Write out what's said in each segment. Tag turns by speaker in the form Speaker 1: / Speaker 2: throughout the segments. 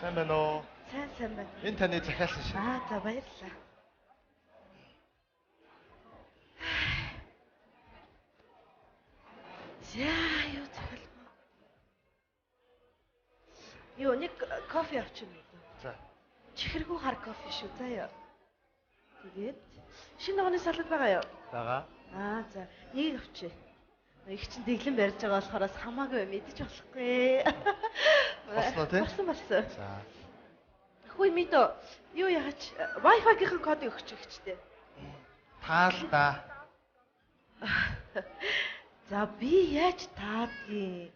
Speaker 1: Сайн байна уу?
Speaker 2: Сайн байна.
Speaker 1: Энэ таны захиалсан шиг.
Speaker 2: За баярлалаа. За юу захиалмаа. Юу нэг кофе авчихна уу?
Speaker 1: За.
Speaker 2: Чихэргүй хар кофе шүү заяа. Тэгээд шинэ огны салат байгаа юу?
Speaker 1: Бага.
Speaker 2: За нэг авчи. Их чин дэглэн барьж байгаа болохоос хамаагүй мэдэж болохгүй.
Speaker 1: Босноо тий?
Speaker 2: Болсон.
Speaker 1: За.
Speaker 2: Хөөе мэдөө. Юу яач Wi-Fi-гийн кодыг өгч ихчтэй.
Speaker 1: Таалда.
Speaker 2: За би яаж таадгийг?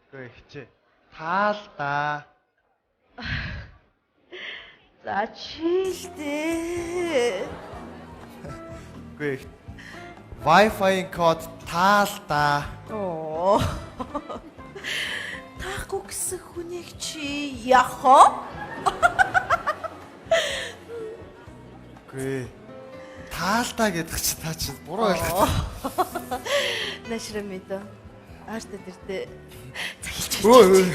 Speaker 1: Үгүй хичээ. Таалда.
Speaker 2: За чилдээ.
Speaker 1: Үгүй. Wi-Fi-ийн код таалда.
Speaker 2: Оо. Таахгүй гэсэн хүнийг чи яхаа?
Speaker 1: Үгүй. Таалда гэдэг чи та чи буруу ойлгох.
Speaker 2: Нашраа мэдээ. Ааштай дэртээ захилч.
Speaker 1: Үгүй.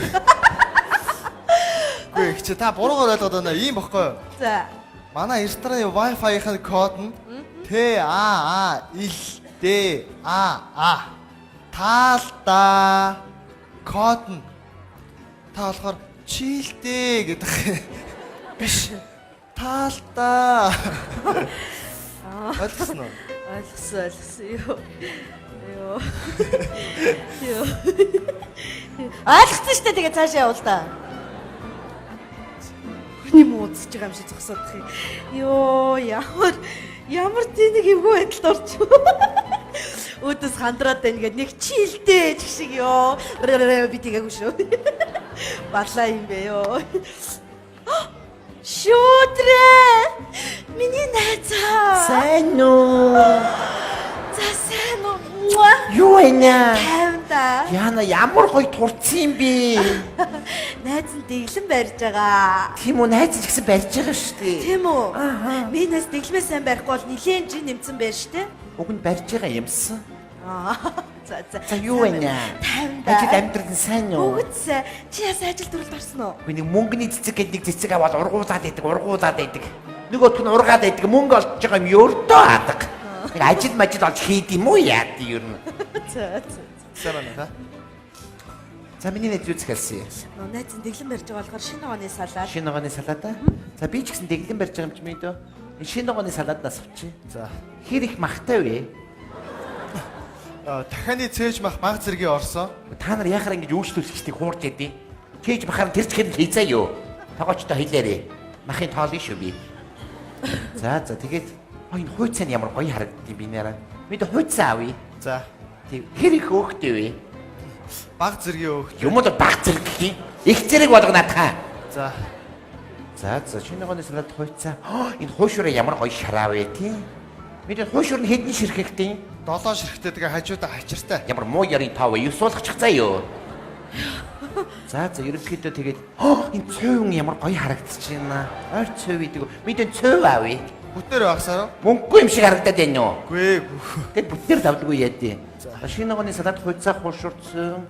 Speaker 1: Үгүй чи та буруугаар ойлгоод байна. Ийм бохгүй юу?
Speaker 2: За.
Speaker 1: Манай Эртрийн Wi-Fi-ийн код нь TAALDAA. Таалда. Код нь та болохоор чилдээ гэдэг. Биш. Таалда. Ойлгосноо?
Speaker 2: Ойлгосон. Юу. Ойлгосон шүү дээ тэгээ цаашаа явуул та. Хүний муудсаж байгаа юм шиг зогсоодох юм. Йоо ямар тэнэг эвгүй байдалд орч. Өөдөөс хандраад байна гэдэг нэг чилдээ ч шиг ёо. Би тэгээгүй шүү. Балаа юм бэ ёо. Шүүтрээ. Миний найзаа.
Speaker 3: Сайн уу?
Speaker 2: За сайн уу?
Speaker 3: Юу вэ?
Speaker 2: Тайванда.
Speaker 3: Яна ямар гоё турцсан юм бэ?
Speaker 2: Найз нь дэглэн барьж байгаа.
Speaker 3: Тийм үү, найз ч гэсэн барьж байгаа шүү дээ.
Speaker 2: Тийм үү? Миний найз дэглэмээ сайн барихгүй бол нилээн жин нэмсэн байж штэ.
Speaker 3: Уг нь барьж байгаа юмсан.
Speaker 2: За.
Speaker 3: За юу вэ?
Speaker 2: Тайванда.
Speaker 3: Ажил амьдрал нь сайн уу?
Speaker 2: Үгүйс чи ясаа ажил төрөлд орсон уу?
Speaker 3: Би нэг мөнгөний цэцэг гэдэг нэг цэцэг аваад ургуулад байдаг. Нөгөөт нь ургаад байдаг. Мөнгө олж байгаа юм өртөө хаадаг. Нэг ажил олж хийд юм уу яад юу юм.
Speaker 2: За.
Speaker 1: Сайн байна та.
Speaker 3: За миний найз юу захиалсан юм?
Speaker 2: Найз нь дэглэн барьж байгаа болохоор шинэ оны салаад.
Speaker 3: Шинэ огоны салаад аа. За би ч гэсэн дэглэн барьж байгаа юм чи мэдөө. Энэ шинэ огоны салаадаас авчи.
Speaker 1: За.
Speaker 3: Хэр их махтай вэ?
Speaker 1: Дахианы цээж мах баг зэргийн орсон.
Speaker 3: Та нар яхаар ингэж өөрчлөлтчдийг хуурж ядیں۔ Чээж махаар тэр чихэр хийцээ юу? Тогоочтой хэлээрээ. Махын тоол биш үү би? За тэгээд энэ хууцаа нь ямар гоё харагддгийг би нэраа. Бид хууцаа авъя.
Speaker 1: За.
Speaker 3: Тэг хэр их өөхтэй вэ?
Speaker 1: Баг зэргийн өөх.
Speaker 3: Юм уу баг зэрэг гэх юм. Их зэрэг болгоно та.
Speaker 1: За.
Speaker 3: За шинэ гоны салаад хууцаа. Энэ хуушураа ямар гоё шараа вэ тий? Бид хуушур нь хэдэн ширхэгтэй?
Speaker 1: 7 ширхтээ тэгээ хажуудаа хачиртай.
Speaker 3: Ямар муу ярийн тав вэ? 9 суулгачих заа юу? За ерөнхийдөө тэгээд энэ цөөвн ямар гоё харагдаж байна. Ойр цөв идэг. Бид энэ цөв авъя.
Speaker 1: Бүтээр багсаар.
Speaker 3: Мөнгөгүй юм шиг харагдаад байна уу?
Speaker 1: Гүй.
Speaker 3: Тэгэд бүтээр давдаггүй яадیں۔ Шинэ гоны салаад хууцаа хуушурцсан.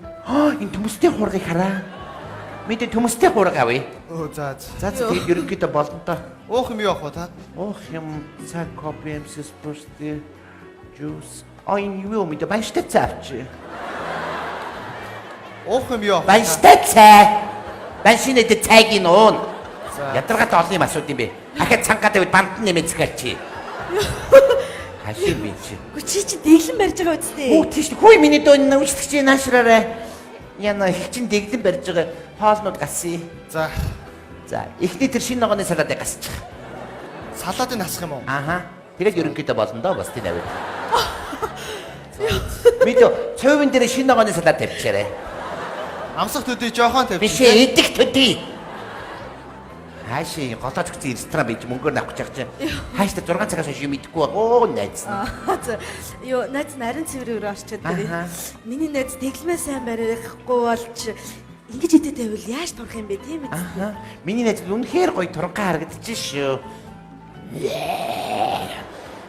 Speaker 3: Энэ төмөстэй хуургыг хараа. Бид энэ төмөстэй хуург авъя.
Speaker 1: За.
Speaker 3: Тэгээд ерөнхийдөө болно доо.
Speaker 1: Уух юм юу авах вэ та?
Speaker 3: Ох юм цаг кофе эмсэс бүртээ juice. Энэ юу юм бэ? Баяштай цаавч.
Speaker 1: Уух юм юу авах?
Speaker 3: Баяштай цай. Баяшинэд цайг нь уун. Ядаргатай олон юм асууд юм бэ. Ахад цангаад байвал банд нэмээд цэгэрчи. Хашиг би чи.
Speaker 2: Чи дэглэн барьж байгаа үстэй.
Speaker 3: Үу тийш хүй миний дөө нүчтгч наашраарай. Яна их чин дэглэн барьж байгаа хоолнууд гасъя.
Speaker 1: За.
Speaker 3: За эхний тэр шинэ ногооны салаадыг гасчих.
Speaker 1: Салаадыг насах юм уу?
Speaker 3: Ааха. Тэгээд ерөнхийдөө болно доо бас тийм авъя. Мэдээ цөөвөн дээр шинэ ногооны салаад тавьчихаарай.
Speaker 1: Амсах төдий жоохон тавьчих.
Speaker 3: Биш идэх төдий. Хаашаа голоод өгсөн ресторан байж мөнгөөр авах гэж чинь. Хаашаа 6 цагаас хойш юм идэхгүй оо найз.
Speaker 2: За найз нарийн цэврээр орчод байна. Миний найз дэглэмээ сайн барихгүй болч ингэж идэ тавил яаж турах юм бэ тийм үү?
Speaker 3: Миний найз үнэхээр гоё туранхай харагдаж шүү.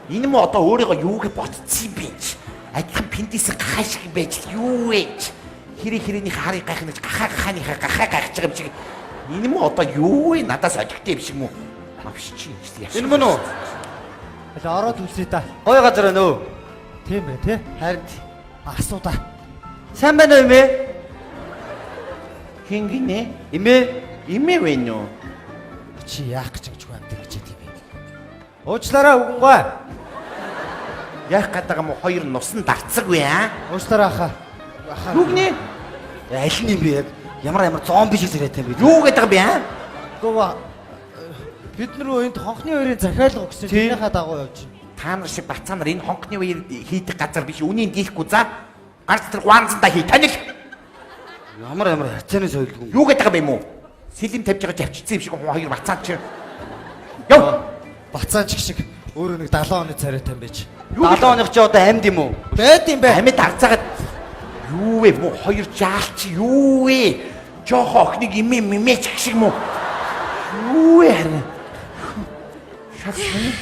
Speaker 3: Энэ мө одоо өөрийгөө юуг ботцсон юм бэ? Адилхан пиндисээ гахаашиг байж юу вэ? Хэрэний харыг гайхнаж гахааныхаа гахаа гайхаж байгаа юм шиг Энэ мө одоо юу вэ? Надаас ажигтэй юм шиг мүү? Авш чи яаш.
Speaker 1: Энэ мөн үү? Хэл ороод үзье та. Гой газар байна уу? Тийм бай тий. Харин асууda. Сайн байна уу эмээ?
Speaker 3: Хин гинэ?
Speaker 1: Эмээ
Speaker 3: вэ нөө?
Speaker 1: чи яах гэж байна гэж тийм бэ? Уучлаарай үгэнгүй.
Speaker 3: Яах гэдэг юм хоёр нусан дарцаггүй аа?
Speaker 1: Уучлаарай хаа.
Speaker 3: Юу гинэ?
Speaker 1: Аль нь юм бэ яг? Ямар зомби шиг зэрэгтэй юм бэ?
Speaker 3: Юу гэдэг юм бэ аа?
Speaker 1: Гоо бид нар энд хонхны хоёрын захиалга өгсөн тэрнийхээ дагуу явж байна.
Speaker 3: Та нар шиг бацаа нар энэ хонхны үеэр хийдэг газар биш. Үнийг дийлэхгүй за. Гарц тэр гуанзандаа хий танил.
Speaker 1: Ямар хацааны соёлгүй.
Speaker 3: Юу гэдэг юм бэ мүү? Сэлэм тавьж байгаа завчицсан юм шиг хоёр бацаа чи. Яв.
Speaker 1: Бацаач шиг өөрөө нэг 70 оны царайтай юм байж.
Speaker 3: 70
Speaker 1: оных чи одоо амьд юм уу? Байд юм бэ.
Speaker 3: Амьд арцаагаад юу вэ мүү? Хоёр жаалч юу вэ? Жохо охныг имээч шиг мүү? Юу вэ харин? Шатсан.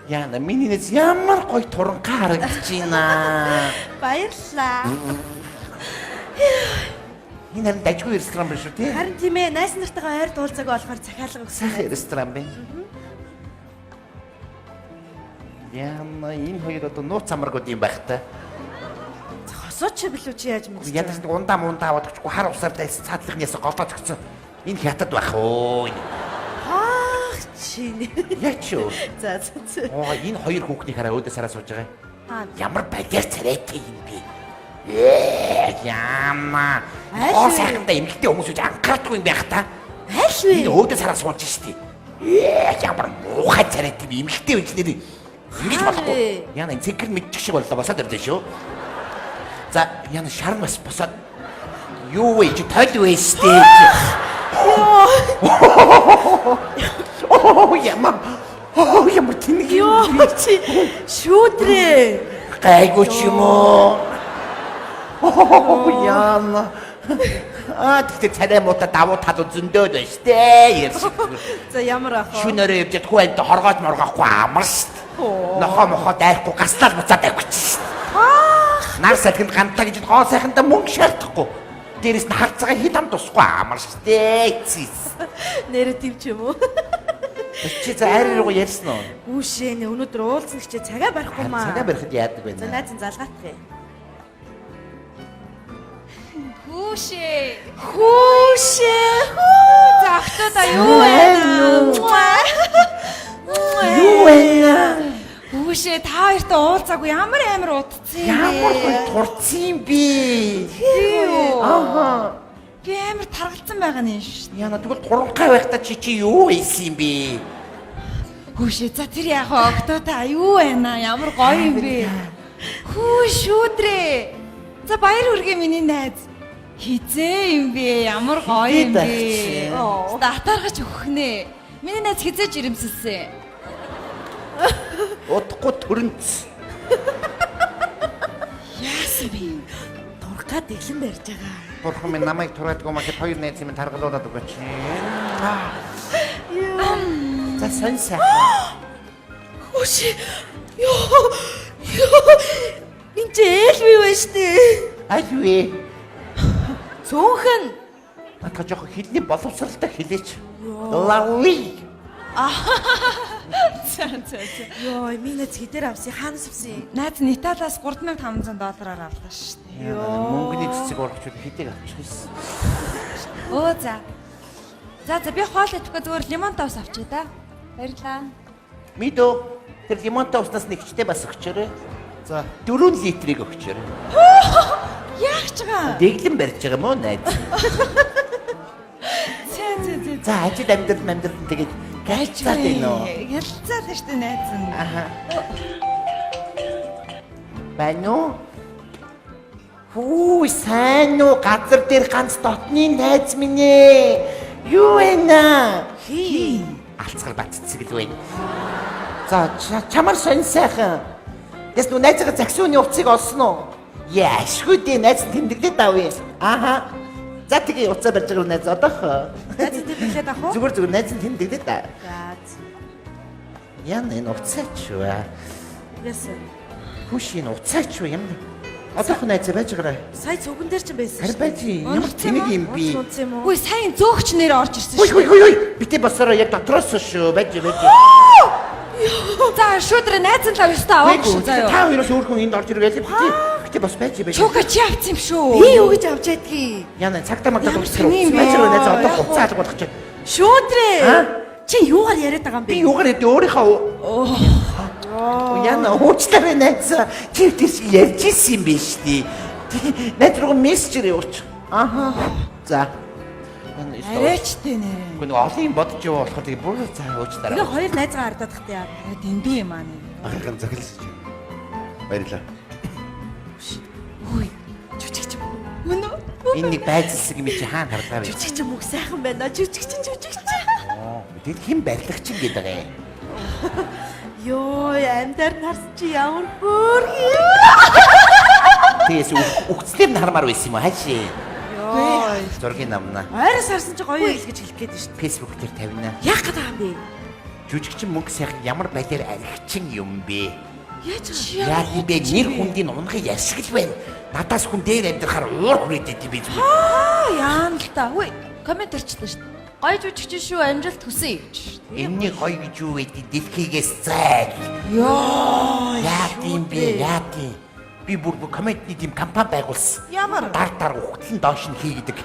Speaker 3: Яна минийс ямар гоё туранхай харагдаж байна.
Speaker 2: Баярлалаа.
Speaker 3: Энэ харин дажгүй ресторан биш үү тий?
Speaker 2: Харин тийм ээ, найз нартайгаа ойр дуулцаагүй болохоор захиалга өгсөн.
Speaker 3: Сайхан ресторан байна. Яна энэ хоёр одоо нууц амаргууд юм байх та.
Speaker 2: Хосооч билүү чи яаж мэдчих вэ?
Speaker 3: Ядаж нэг ундаа аваад өгчихгүй хар усаар дайс цаадлахнаас голдоод өгсөн. Энэ хятад байх уу?
Speaker 2: Хаах чи.
Speaker 3: Яач юу?
Speaker 2: За.
Speaker 3: Оо энэ хоёр хүүхнийг хараа өөдөөс хараа сууж байгаа.
Speaker 2: Аа.
Speaker 3: Ямар баяр царайтай юм бэ? Яма.
Speaker 2: Ааш.
Speaker 3: Сайхандаа эмэгтэй хүмүүс үж анхаардгүй юм байх та.
Speaker 2: Аль вэ?
Speaker 3: Энэ өөдөөс хараа сууж штий. Ямар муухай царайтай би эмэгтэй үж нэр. Ингэж болохгүй. Яна энэ цэгэр мэдчих шиг боллоо басаад ирдэ шүү. За яна шарн бас босоод юу вэ чи тойл вэ штий. Ямар тэнэг
Speaker 2: Йоо чи шүүдрээ.
Speaker 3: гайгүй ч юм уу. Яна. Тэгтээ царай муута давуу тал зөндөөд байна штэ.
Speaker 2: За ямар ах вэ?
Speaker 3: Шүнээрээ явж хүү ант хоргоож моргоохгүй амар штэ. Нохоо мохоо дайхгүй гаслал буцаад авчих штэ. Нар сайханд гантаа гэж гоо сайхандаа мөнгө шаардахгүй. Дээрээс нь харцгаа хэд ам тусахгүй амар штэ.
Speaker 2: Нэрэ тийм ч юм уу?
Speaker 3: Чи за арай руу ярьсан уу?
Speaker 2: Үүшээ нэ өнөөдөр уулзсан гэчээ цагаа барихгүй маа.
Speaker 3: Цагаа барихад яадаг
Speaker 2: За
Speaker 3: байна.
Speaker 2: найз залгаатах юм.
Speaker 4: Хүүшээ.
Speaker 2: За
Speaker 4: Захтаа юу вэ?
Speaker 3: Юу вэ?
Speaker 4: Хүүшээ та хоёртой уулзаагүй ямар утцсан юм бэ?
Speaker 3: Ямар гоё турцсан юм бэ?
Speaker 4: Юу?
Speaker 3: Аха.
Speaker 4: Би амар таргалцсан байгаа нь шүү.
Speaker 3: Яна тэгвэл туранхай байхдаа чи юу ийсэн юм бэ?
Speaker 4: Хүүшээ за тэр яг октоо та юу байна? Ямар гоё юм бэ? Хүү шүүдрээ. За баяр хүргэе миний найз. Хизээ юм бэ? Ямар гоё юм бэ? Татаргач өгөх нэ. Миний найз хизээ жирэмсэлсэн.
Speaker 3: Удахгүй төрөнц.
Speaker 4: Яасан бэ?
Speaker 2: Турка дэглэн барьж байгаа.
Speaker 3: Бурхан минь намайг тураадгүй махад хоёр найз минь таргалуулаад өгөөч. За сайн сайхан.
Speaker 2: Хүүшээ. Йоо. Энд ээлгүй байна штэ.
Speaker 3: Аль вэ?
Speaker 2: Цөөхөн.
Speaker 3: Надад жоох хилний боловсралтай хэлээч. Лавли.
Speaker 4: За.
Speaker 2: Йоо, минь хэдээр авсан хаанаас авсан?
Speaker 4: Найз нь Италиас $3,500 авлаа шүү дээ.
Speaker 3: Мөнгөний цэцэг урагчуд хэдэг авчихсан.
Speaker 4: Оо за. За би хоол идэхгүй зүгээр лимонтой ус авчаа да. Баярлаа.
Speaker 3: Мэдөө тэр лимонтой уснаас нэгчтэй бас өгчөөрэй.
Speaker 1: За
Speaker 3: 4 литрийг өгчөөрэй.
Speaker 4: Яах ч байгаа.
Speaker 3: Дэглэн барьж байгаа мó найз.
Speaker 4: Зэ.
Speaker 3: За ажил амьдрал тэгээд гайцаад байна уу?
Speaker 4: Ялцаад шүү дээ найз нь.
Speaker 3: Аха. Байна. Хүү сайн уу газар дээр ганц дотны найз минь ээ. Юу вэ?
Speaker 2: Хий.
Speaker 3: Алцгар баццэг л байна. За чамар сонь сайхан. Яс нү найзгаа загсууны уцыг олсон уу? Яашгүй дээ найз тэмдэглээд авъя. Аха. За тэгээ уцаа барьж байгаа найз одоохоо.
Speaker 2: Найз тэмдэглээд авах уу?
Speaker 3: Зүгээр найз тэмдэглээд аа.
Speaker 2: За.
Speaker 3: Яна энэ уцаач вэ?
Speaker 2: Яасан.
Speaker 3: Хүшийн уцаач вэ юм? Одоохон найзаа байж байгаарай.
Speaker 2: Сая цуган дээр ч байсан.
Speaker 3: Харин байж ямар тэнэг юм би.
Speaker 2: Унц юм уу?
Speaker 4: Үгүй сайн зөөгч нэр орж ирсэн
Speaker 3: Хой
Speaker 4: шүү.
Speaker 3: хой хой хой. Битээ басараа яг дотроос шүү. Байж.
Speaker 4: За шүдрэ найз нь лав ёстой аваагүй шүү заа юу.
Speaker 3: Та хоёроос өөр хүн энд орж ирэгээл битээ бас байж.
Speaker 4: Чука чи авц юм шүү.
Speaker 2: Би юу гэж авч ядгийг?
Speaker 3: Яна цагтаа магтаад
Speaker 4: сони юм бэ?
Speaker 3: байж найзаа одоо хуцаа алга болох чинь.
Speaker 2: Шүүдрээ. Чи юугаар яриад байгаа юм бэ?
Speaker 3: Би юугаар яд өөрийнхөө Яна уучлаарай найзаа. Чи тийш ярьж ирсэн юм биш тий. Найз руу мессеж явууч. Аха. За.
Speaker 4: Арайчтэй нэрээ.
Speaker 3: Гүн олон юм бодож яваа болохоор тэгээ бүр цаа уучлаарай.
Speaker 2: Тэгээ хоёр найзгаа ардаад тахтай яа.
Speaker 4: Дэндүү юм аа нэр.
Speaker 3: Ахын захилж. Баярлаа.
Speaker 4: Хүй.
Speaker 2: Жүжигч юм.
Speaker 4: Мөн үү?
Speaker 3: Энэ нэг байцлаг юм чи хаана харлаа вэ?
Speaker 2: Жүжигч юм уу сайхан байна. Жүжигч.
Speaker 3: Тэгээд хэн барьлагч юм гэдэг юм.
Speaker 2: Йоо, амьдар нарс чи ямар хөөрхий.
Speaker 3: Тэгээс үхцлэр нь хармаар байсан юм уу хааши?
Speaker 2: Йоо.
Speaker 3: Зургийн намна.
Speaker 2: Ойроос харсан чи гоё ил гэж хэлэх гээд шүү дээ.
Speaker 3: Facebook дээр тавина.
Speaker 2: Яах гээд байгаа юм бэ?
Speaker 3: Жүжигчин мөнгө сайхан ямар балиар аригчин юм бэ?
Speaker 2: Яаж
Speaker 3: Яа тийм бэ? Нэр хүндийн унахыг яшгил байна. Надаас хүн дээр амьдрахаар уур хүрээдэг юм биш үү?
Speaker 4: Яан л та. Хүй. Коммент ирчихлээ шүү. Гоё жүжигч шүү амжилт хүсье гэж.
Speaker 3: Энэний гоё гэж юу гэдэг дэлхийгээс зайг.
Speaker 4: Йоо.
Speaker 3: Яа тийм бэ? Яа тийм. Би бүр комментний тийм компани байгуулсан.
Speaker 2: Ямар?
Speaker 3: Дар ухтлан доош нь хийгдэг.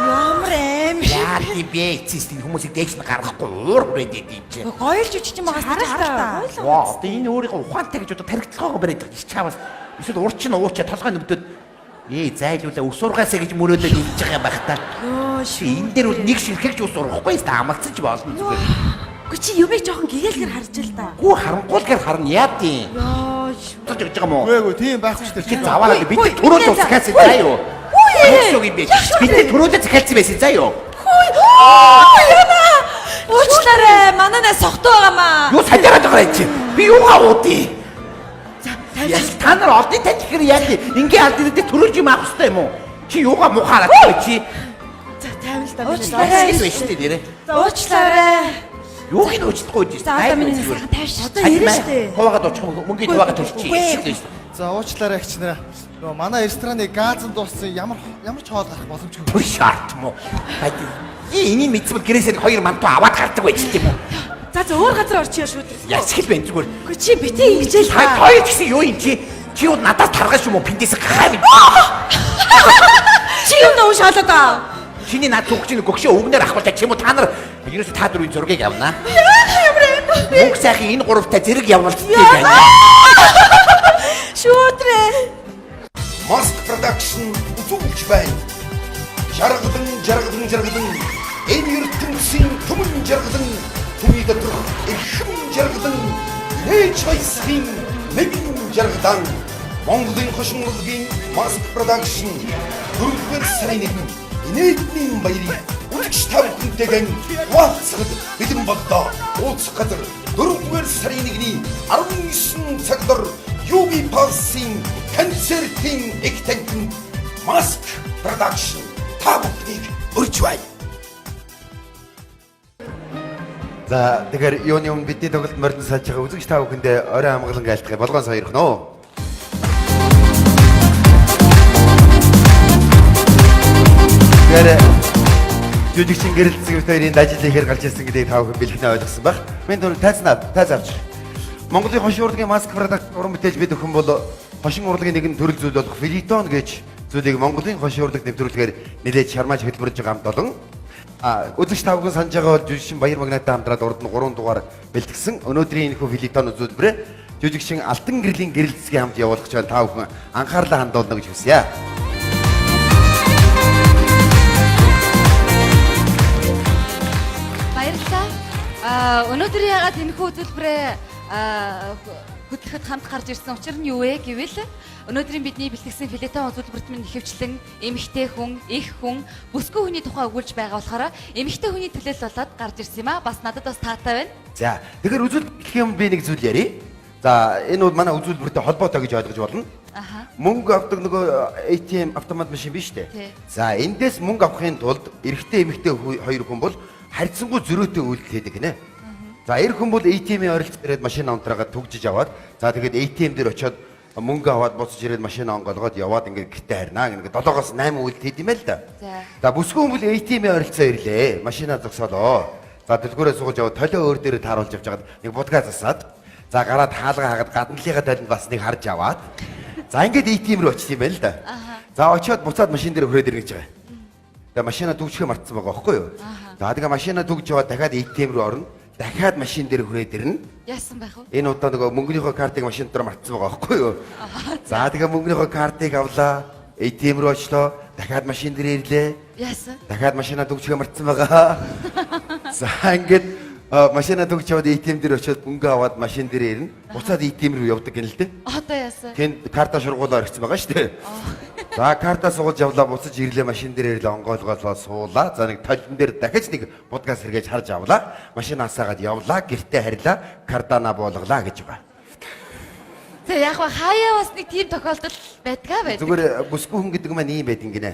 Speaker 4: Ямар аим.
Speaker 3: Яа тийм бэ? Эцэст энэ хүмүүсийг дээш нь гаргахгүй уур хүрээдэг юм чи.
Speaker 4: Гоё л жүжигч юм байгаас
Speaker 2: Хараа.
Speaker 3: Ваа, одоо энэ өөрийгөө ухаантай гэж одоо тархицлогоо бариад байгаа чи чаавас. Эсвэл урчин уучаа толгой нүмдөд зайлуулаа ус ургаасаа гэж мөрөөдөө хэлж байгаа юм байх та.
Speaker 2: Йоо,
Speaker 3: Энэ дээр бол нэг ширхэгч ус ургахгүй та амалцсан ч болно зүгээр.
Speaker 2: Гэхдээ чи юмыг жоохон гэгээлгэр харж л та.
Speaker 3: Гүү харанхуулгаар харна яа тийм.
Speaker 2: Йоо,
Speaker 3: Тож гэж байгаа мó.
Speaker 1: Үгүй тийм байхгүй шүү
Speaker 3: Чи
Speaker 1: дээ.
Speaker 3: заваараа бид төрөөд ускаасан заа юу. Юу юм бэ? Бид төрөөд захиалсан байсан заа юу.
Speaker 4: Яна. Уучлаарай. Манайнаа сохтуу байгаамаа.
Speaker 3: Юу саджаад байгаа юм чи? Би юугаа уудъя? Яс та нар олдын тань ихэр яа тийм. Ингээ алдын дээр төрөөж юм авах хэрэгтэй юм уу? Чи юугаа мухаараад байгаа чи?
Speaker 2: за тавил та
Speaker 4: Уучлаарай.
Speaker 3: Эсвэл шүү дээ нэрэ.
Speaker 4: Уучлаарай.
Speaker 3: Юуг нь уучлахгүй дээ.
Speaker 4: За одоо миний сайхан тавьш.
Speaker 2: Одоо ирэн штэ.
Speaker 3: Хуваагаад очих мөнгөний хуваагаад төлчих.
Speaker 1: За уучлаарай агч нараа. Нөгөө манай рестораны газан дууссан ямар ч хоол гарах боломжгүй.
Speaker 3: Бүр шаарт мó. Энийг мэдсэл гэрээсээ хоёр мантуу аваад гардаг байж тийм үү?
Speaker 2: За өөр газар орчихё шүү дээ.
Speaker 3: Ясгэл байна зүгээр.
Speaker 2: Гэхдээ чи битээ ингэжэл
Speaker 3: Та хоёр гэсэн юу юм чи? Чи юу надаас таргаш юм уу? Пиндээс гахаа юм.
Speaker 2: чи юм нөө шалаад аа.
Speaker 3: Чиний над зүгч нэг гөгшөө өвгнөр ахвалтай ч юм уу та нар ерөөс та дөрвийн зургийг явна. Мөнгө сайхан энэ гуравтай зэрэг явуултыг байна.
Speaker 2: Шүүтрээ.
Speaker 5: Mask Production үзүүлж байна. Жаргадан энэ ертөнцийн түмэн жаргадан түүний доторх эрхэм жаргадан ээж хайсхийн нэгэн жаргадан Монголын хошин урлагийн Mask Production 4-р сарын 1-нд инээдний баярыг үлгч тавхантэйгэн хуваалцахад бэлэн боллоо. Уулзах газар 4-р сарын 1-ний 19 цагаар Юби Палсын концертын их танхимд Mask Production та бүхнийг урьж байна.
Speaker 6: За тэгэхээр юуны өмнө бидний тоглолт морин сааж байгаа үзэгч та бүхэндээ орой амгалан айлтгая болгоон сойрох нөө. Тэгэхээр жүжигчин гэрэлцэг хоёрын ажил ихээр гарч ирсэн гэдгийг та бүхэн бэлгэнэ ойлгосон баг. Мен түрүү тайз авч. Монголын хошин урлагийн Mask Production уран бүтээж бид өхөн бол хошин урлагийн нэгэн төрөл зүйл болох филитон гэж зүйлийг Монголын хошин урлаг нэвтрүүлгээр нэлээд шармааж хэлбэрж байгаа хамт олон үзэгч та бүхэн санаж байгаа бол жүжигчин Баяр Магнаттай хамтраад урд нь 3 дугаар бэлтгэсэн өнөөдрийн энэхүү филитон үзүүлбэрээ жүжигчин Алтан гэрлийн гэрэлцгийн хамт явуулах гэж та бүхэн анхаарлаа хандуулна гэж хүсье.
Speaker 7: Баярлалаа. Өнөөдөр яагаад энэхүү үзүүлбэрээ хөтлөхөд хамт гарч ирсэн учир нь юу вэ гэвэл өнөөдрийн бидний бэлтгэсэн филетон үзүүлбэрт минь ихэвчлэн эмэгтэй хүн, их хүн, бүсгүй хүний тухай өгүүлж байгаа болохоор эмэгтэй хүний төлөөлөл болоод гарч ирсэн юм аа. Бас надад бас таатай байна.
Speaker 6: За тэгэхээр үзүүлбэр гэх юм би нэг зүйл ярив. За энэ бол манай үзүүлбэртэй холбоотой гэж ойлгож болно.
Speaker 7: Аха.
Speaker 6: Мөнгө авдаг нөгөө ATM автомат машин биш үү? За эндээс мөнгө авахын тулд эрэгтэй эмэгтэй хоёр хүн бол харьцангуй зөрөөтэй үйлдэл хийдэг гинэ. За эр хүн бол ATM-ийн ойролцоо ирээд машин онтраагаад түгжиж аваад за тэгээд ATM дээр очиод мөнгө аваад буцаж ирээд машин онгоолгоод яваад ингээд гэртээ харнаа. Ингээд 7-оос 8 үйлд хийд юм л да. За бүсгүй хүмүүс ATM-ийн оролцоо ирлээ. Машина зогсоолоо. За дэлгүүрээ сууж яваад толио өөр дээрээ тааруулж явж байгаад нэг будгаа засаад за гараад хаалга хаагаад гадналынхаа талд бас нэг харж аваад за ингээд ATM руу очив юм байна л да. За очиод буцаад машин дээр хүрээд ирнэ гэж байгаа. Тэгээ машина түгжихээ мартсан байгаа байхгүй юу? За тэгээ машина түгж яваад дахиад ATM руу орно. Дахиад машин дээр хүрээд ирнэ.
Speaker 7: Яасан байх вэ?
Speaker 6: Энэ удаа нөгөө мөнгөнийхөө картыг машин дээр мартсан байгаа байхгүй юу? За тэгээ мөнгөнийхөө картыг авлаа. ATM руу очлоо. Дахиад машин дээр ирлээ.
Speaker 7: Яасан?
Speaker 6: Дахиад машина түгжихээ мартсан байгаа. За ингээд машина түгж яваад ATM дээр очиод мөнгө аваад машин дээр ирнэ. Буцаад ATM руу явдаг гэнэ л дээ.
Speaker 7: Одоо яасан?
Speaker 6: Тэнд карта шургуулаар ирсэн байгаа шүү дээ. За карта суулж явлаа буцаж ирлээ машин дээр ирлээ онгойлгоолоо суулаа. За нэг толгон дээр дахиж нэг будгаас сэргээж харж авлаа. Машин асаагаад явлаа. Гэртээ харьлаа. Кардана буулгалаа гэж байгаа.
Speaker 7: За яг хаяа бас нэг тийм тохиолдол байдгаа байдаг.
Speaker 6: Зүгээр бүсгүй хүн гэдэг маань ийм байдаг гинэ.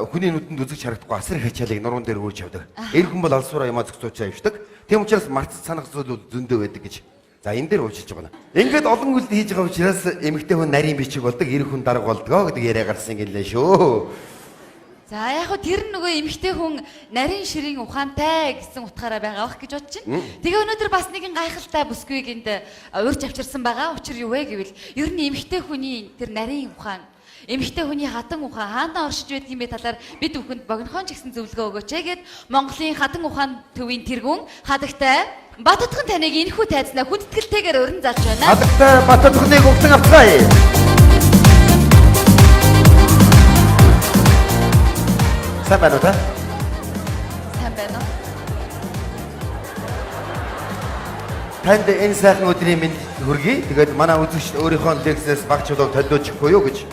Speaker 6: Хүний нүдэнд үзэж харагдахгүй асар их ачаалыг нуруунд дээр үүрж явдаг. Эр хүн бол алсуураа ямаа зөксөөч авчдаг. Тийм учраас марц санах зүйл бол зөндөө байдаг гэж. За энэ дээр уучилж байгаа. Ингээд олон үлд хийж байгаа учраас эмэгтэй хүн нарийн бичиг болдог, эр хүн дарга болдгоо гэдэг яриа гарсан юм лээ шүү.
Speaker 7: За яг хөө тэр нөгөө эмэгтэй хүн нарийн ширийн ухаантай гэсэн утгаараа байгаа бах гэж бодож байна. Тэгээ өнөөдөр бас нэгэн гайхалтай бүсгүйг энд урьж авчирсан байгаа. Учир юу вэ гэвэл ер нь эмэгтэй хүний тэр нарийн ухаан, эмэгтэй хүний хатан ухаан хаанаа оршиж байдаг юм бэ талаар бид бүхэнд богинохон ч гэсэн зөвлөгөө өгөөч гэгээд Монголын хатан ухаан төвийн тэргүүн хадагтай Баттхан таныг энэхүү тайзнаа хүндэтгэлтэйгээр уран залж байна.
Speaker 6: Хадагтай Баттханыг өгсөн авцгаая. Сайн байна уу та?
Speaker 7: Сайн байна уу?
Speaker 6: Танд энэ сайхан өдрийн мэнд хүргэе. Тэгээд манай үзэгч өөрийнхөө лекцээс багч болов толиочихгүй юу гэж.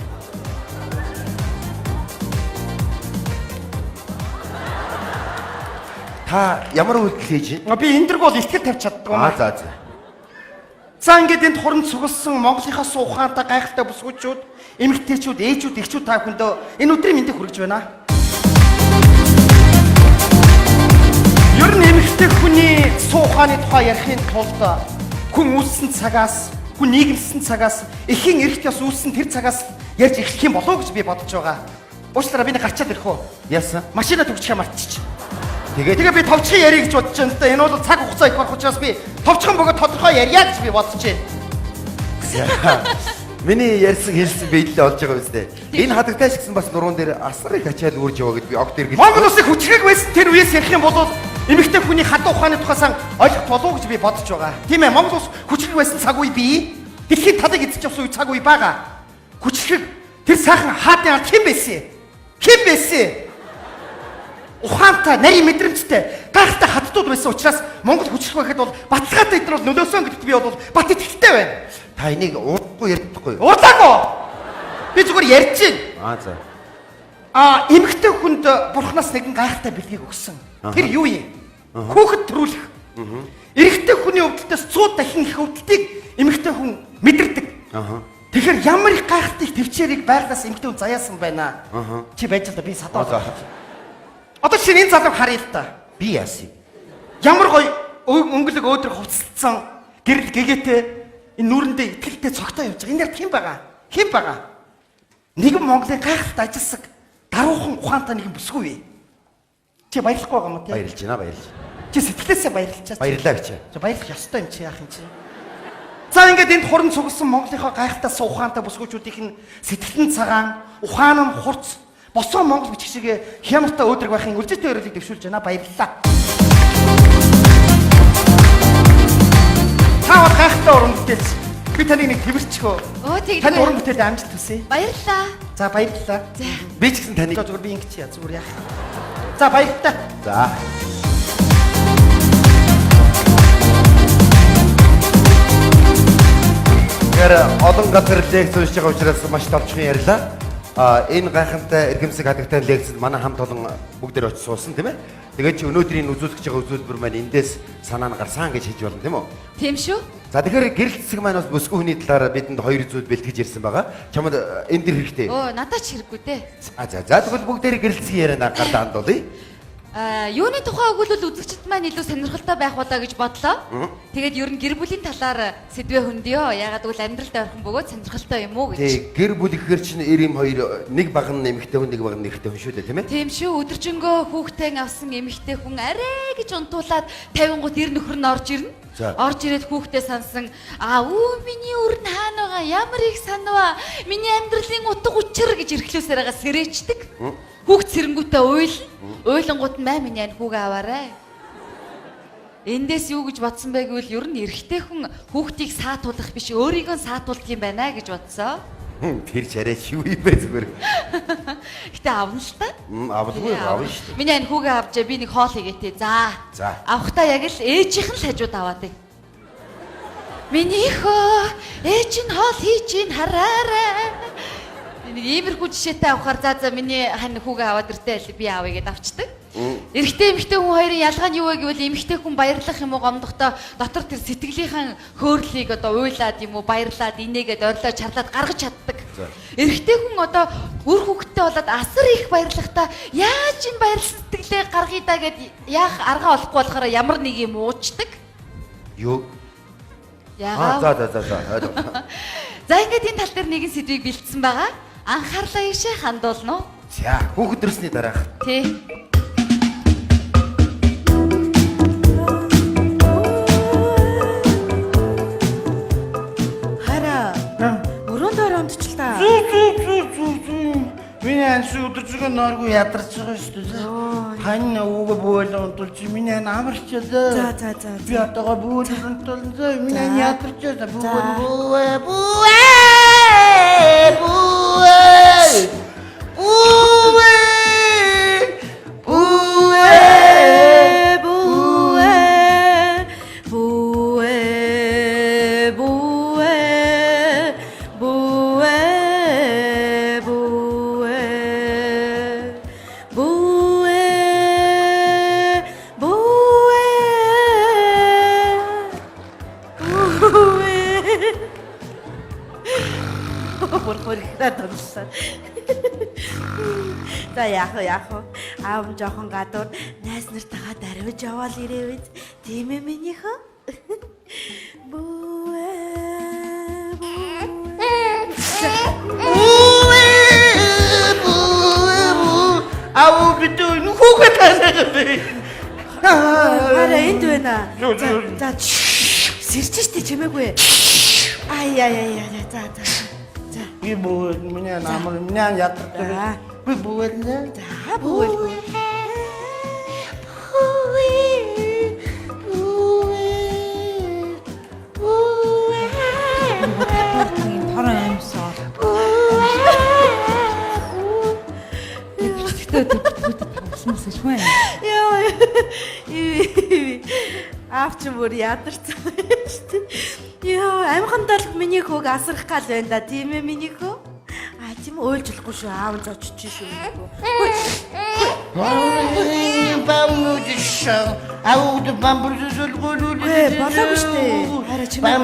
Speaker 6: Та ямар үйлдэл хийж байна?
Speaker 8: Би энэ дэрг бол ихтгэл тавьж чаддгүй маа.
Speaker 6: За за.
Speaker 8: За ингээд энд хуран цугласан Монголынхаа ухаантай гайхалтай бүсгүйчүүд, эмэгтэйчүүд, ээжүүд, эхчүүд та бүхэндээ энэ өдрийн мэндийг хүргэж байна. Ер нь эмэгтэй хүний ухааны тухай ярихын тулд хүн үүссэн цагаас, хүн нийгэмсэн цагаас, эхийн эрхт ёс үүссэн тэр цагаас ярьж эхлэх юм болов уу гэж би бодож байгаа. Уучлаарай би нэг гарчаад ирэх үү?
Speaker 6: Яасан?
Speaker 8: Машина түгжихээ мартчих.
Speaker 6: Тэгээд
Speaker 8: би товчхон ярих гэж бодож байна л да. Энэ бол цаг хугацаа их болох учраас би товчхон бөгөөд тодорхой ярья гэж би бодож байна.
Speaker 6: миний ярьсан хэлсэн биелэлээ олж байгаа үстэй. Энэ хадагтай ч гэсэн бас нуруунд дээр асар их ачаал үүрж яваа гэд би огт иргэж.
Speaker 8: Монгол улсыг хүчрэг байсан тэр үеэс ярих юм бол эмэгтэй хүний хатан ухааны тухайсан ойлгох болов уу гэж би бодож байгаа. Тийм ээ, Монгол улс хүчрэг байсан цаг үе бий. Дэлхийн талыг эзэж авсан цаг үе байгаа. Хүчрэг тэр сайхан хаадын ард хэн байсан? Хэн байсан? Ухаантай, нарийн мэдрэмжтэй, гайхалтай хаттууд байсан учраас Монгол хүчрэх байхад бол баталгаатай эдгээр бол нөлөөсөн гэдэгт би бол бат итгэлтэй байна.
Speaker 6: Та энийг уудахгүй ярьдаггүй.
Speaker 8: Уудаагүй. Би зүгээр ярьж байна.
Speaker 6: За.
Speaker 8: Эмэгтэй хүнд бурхнаас нэгэн гайхалтай бэлгийг өгсөн. Тэр юу юм? Хүүхэд төрүүлэх. Эрэгтэй хүний өвдөлтөөс 100 дахин их өвдөлтийг эмэгтэй хүн мэдэрдэг. Тэгэхээр ямар их гайхалтай төвчээрийг байглаас эмэгтэй хүн заяасан байна. Чи байж л да би садаа. Одоо чинь энэ залуу харъя л та.
Speaker 6: Би яасан?
Speaker 8: Ямар гоё өнгөлөг өөдрөг хувцалсан гэрэл гэгээтэй энэ нүрэндээ итгэлтэй цогтой явж байгаа. Энэ дээр хэн байгаа? Хэн байгаа? Нэгэн Монголын гайхалтай ажилсаг даруухан ухаантай нэгэн бүсгүй вэ? Чи баярлахгүй байгаа юм уу?
Speaker 6: Баярлж байна, баярлж.
Speaker 8: Чи сэтгэлээсээ баярлалаа.
Speaker 6: Баярлалаа гэж.
Speaker 8: За баярлах ёстой юм чи яах юм чи. За ингээд энд хуран цугласан Монголынхаа гайхалтай ухаантай бүсгүйчүүдийн сэтгэлэн цагаан, ухаан нь хурц босоо Монгол бичих шиг хямртай өөдрөг байхын үржигтэй өрөөлийг дэвшүүлж байна. Баярлалаа. Таа гайхалтай уран бүтээлч. Би таныг нэг тэмэрчхөө. Таны уран бүтээлд амжилт хүсье.
Speaker 7: Баярлалаа.
Speaker 8: За баярлалаа.
Speaker 6: Би ч гэсэн таныг
Speaker 8: зүгээр би ингэж яа зүгээр яах. За баярлалаа.
Speaker 6: За. Тэгэхээр олон газар лекц уншиж байгаа учраас маш товчхон ярьлаа. Энэ гайхалтай эргэмсэг хадагтай лекцэд манай хамт олон бүгдээр очиж суусан тийм ээ. Тэгээд чи өнөөдрийн үзүүлэх гэж байгаа үзүүлбэр маань эндээс санаа нь гарсан гэж хэлж болно тийм үү?
Speaker 7: Тийм шүү.
Speaker 6: За тэгэхээр гэрэл засаг маань бас бүсгүй хүний талаар бидэнд 2 зүйл бэлтгэж ирсэн байгаа. Чамд энэ дэр хэрэгтэй.
Speaker 7: Надад ч хэрэггүй дээ.
Speaker 6: За тэгвэл бүгдээрээ гэрэл засгийн ярианд анхаарал хандуулъя.
Speaker 7: Юуны тухай өгүүлбэл үзэгчд маань илүү сонирхолтой байх удаа гэж бодлоо. Тэгээд ер нь гэр бүлийн талаар сэдвээ хөндөё. Ягаад гэвэл амьдралд ойрхон бөгөөд сонирхолтой юм уу гэж.
Speaker 6: Тэг гэр бүл гэхэр чинь 92 нэг баг нь эмэгтэй хүн нэг баг нь эрэгтэй хүн шүү дээ тийм ээ.
Speaker 7: Тийм шүү. Өдөржингөө хүүхдээ авсан эмэгтэй хүн арай гэж унтуулаад 50 гут ир нөхөр нь орж ирнэ. Орж ирээд хүүхдээ сансан миний өр нь хаана байгаа? Ямар их санава? Миний амьдралын утга учир гэж эрхлүүлсээр байгаа сэрээчдэг. Хүүхд сэрэнгүүтээ уйлангууд нь миний ань хүүгээ аваарай. Эндээс юу гэж бодсон бэ гэвэл ер нь эрэгтэй хүн хүүхдийг саатуулах биш өөрийгөө саатуулдаг юм байна гэж бодсоо.
Speaker 6: Тэр чараа шүү юм бэ зүгээр.
Speaker 7: Гэтэ авна л та.
Speaker 6: Авалгүй авна шүү дээ.
Speaker 7: Миний ань хүүгээ авчаа би нэг хоол хийгээтэй. За. Авахтаа яг л ээжийнх нь л хажууд аваад. Миний хөө ээж нь хоол хийж ийн хараарай. Нэг иймэрхүү жишээтэй авахаар за миний хань хүүгээ аваад иртээ би аавь гэдээ авчдаг. Эрэгтэй эмэгтэй хүн хоёрын ялгаа нь юу вэ гэвэл эмэгтэй хүн баярлах юм уу гомдохдоо дотор тэр сэтгэлийнхэн хөөрлийг одоо уйлаад юм уу баярлаад инээгээд ойрлоо чарлаад гаргаж чаддаг. Эрэгтэй хүн одоо үр хөвгттэй болоод асар их баярлахдаа яаж энэ баярлсан сэтгэлээ гаргая даа гэд яах арга олохгүй болохоор ямар нэг юм уучдаг.
Speaker 6: Юу?
Speaker 7: Яагаад?
Speaker 6: За.
Speaker 7: За ингээд энэ тал дээр нэгэн сэдвийг бэлдсэн байгаа. Анхаарлаа ийшээ хандуулна уу?
Speaker 6: За, хүүхэд төрсний дараах.
Speaker 7: Тий.
Speaker 2: Хараа. Өрөөнд оромдч л та.
Speaker 8: Миний анс өдөржингөө норгүй ядарч байгаа шүү дээ. Хань ууга бөөлөн унтулж миний ан амарчлаа.
Speaker 2: За.
Speaker 8: Би отогоо бөөлөн унтулсан. Миний ан ядарч байгаа.
Speaker 2: За яах вэ? Аав нь жоохон гадуур найз нартайгаа дарвиж яваал ирээвэ. Тийм ээ минийх үү?
Speaker 8: Ау битүү нүхүүгээ таасаагаад.
Speaker 2: Хараа энд байна. За сэрч штэ чимээгүй. Ай. За.
Speaker 8: Би бөөл миний намар миний ядарч. Би бөөлнэ.
Speaker 2: За бөөл.
Speaker 4: Тор амьсаа. Тавсан гэж байна.
Speaker 2: Яа. Аавч бүр ядарсан штэ. Яа, амхандаа л миний хөөг асрах гал байна да. Тийм ээ миний хөө. Тийм уйлж болохгүй шүү. Аав нь зочиж шүү.
Speaker 8: Бамбуршаа. Ауд бамбуршаа гөлөө.
Speaker 2: Болоогүй штэ. Хараа чимээ.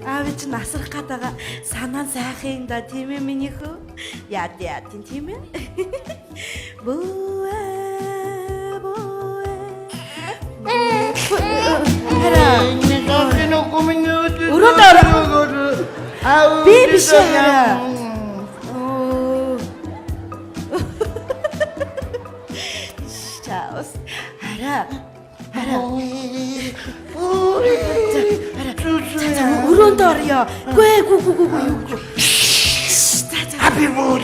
Speaker 2: Аав чинь насрах гээд байгаа санаа сайхан да тийм ээ миний хөө. Яа тийм ээ. Өрөөнд ороо. Би биш аа. Чаос. Хараа. Өрөөнд орё. Гүү.
Speaker 8: Happy mood.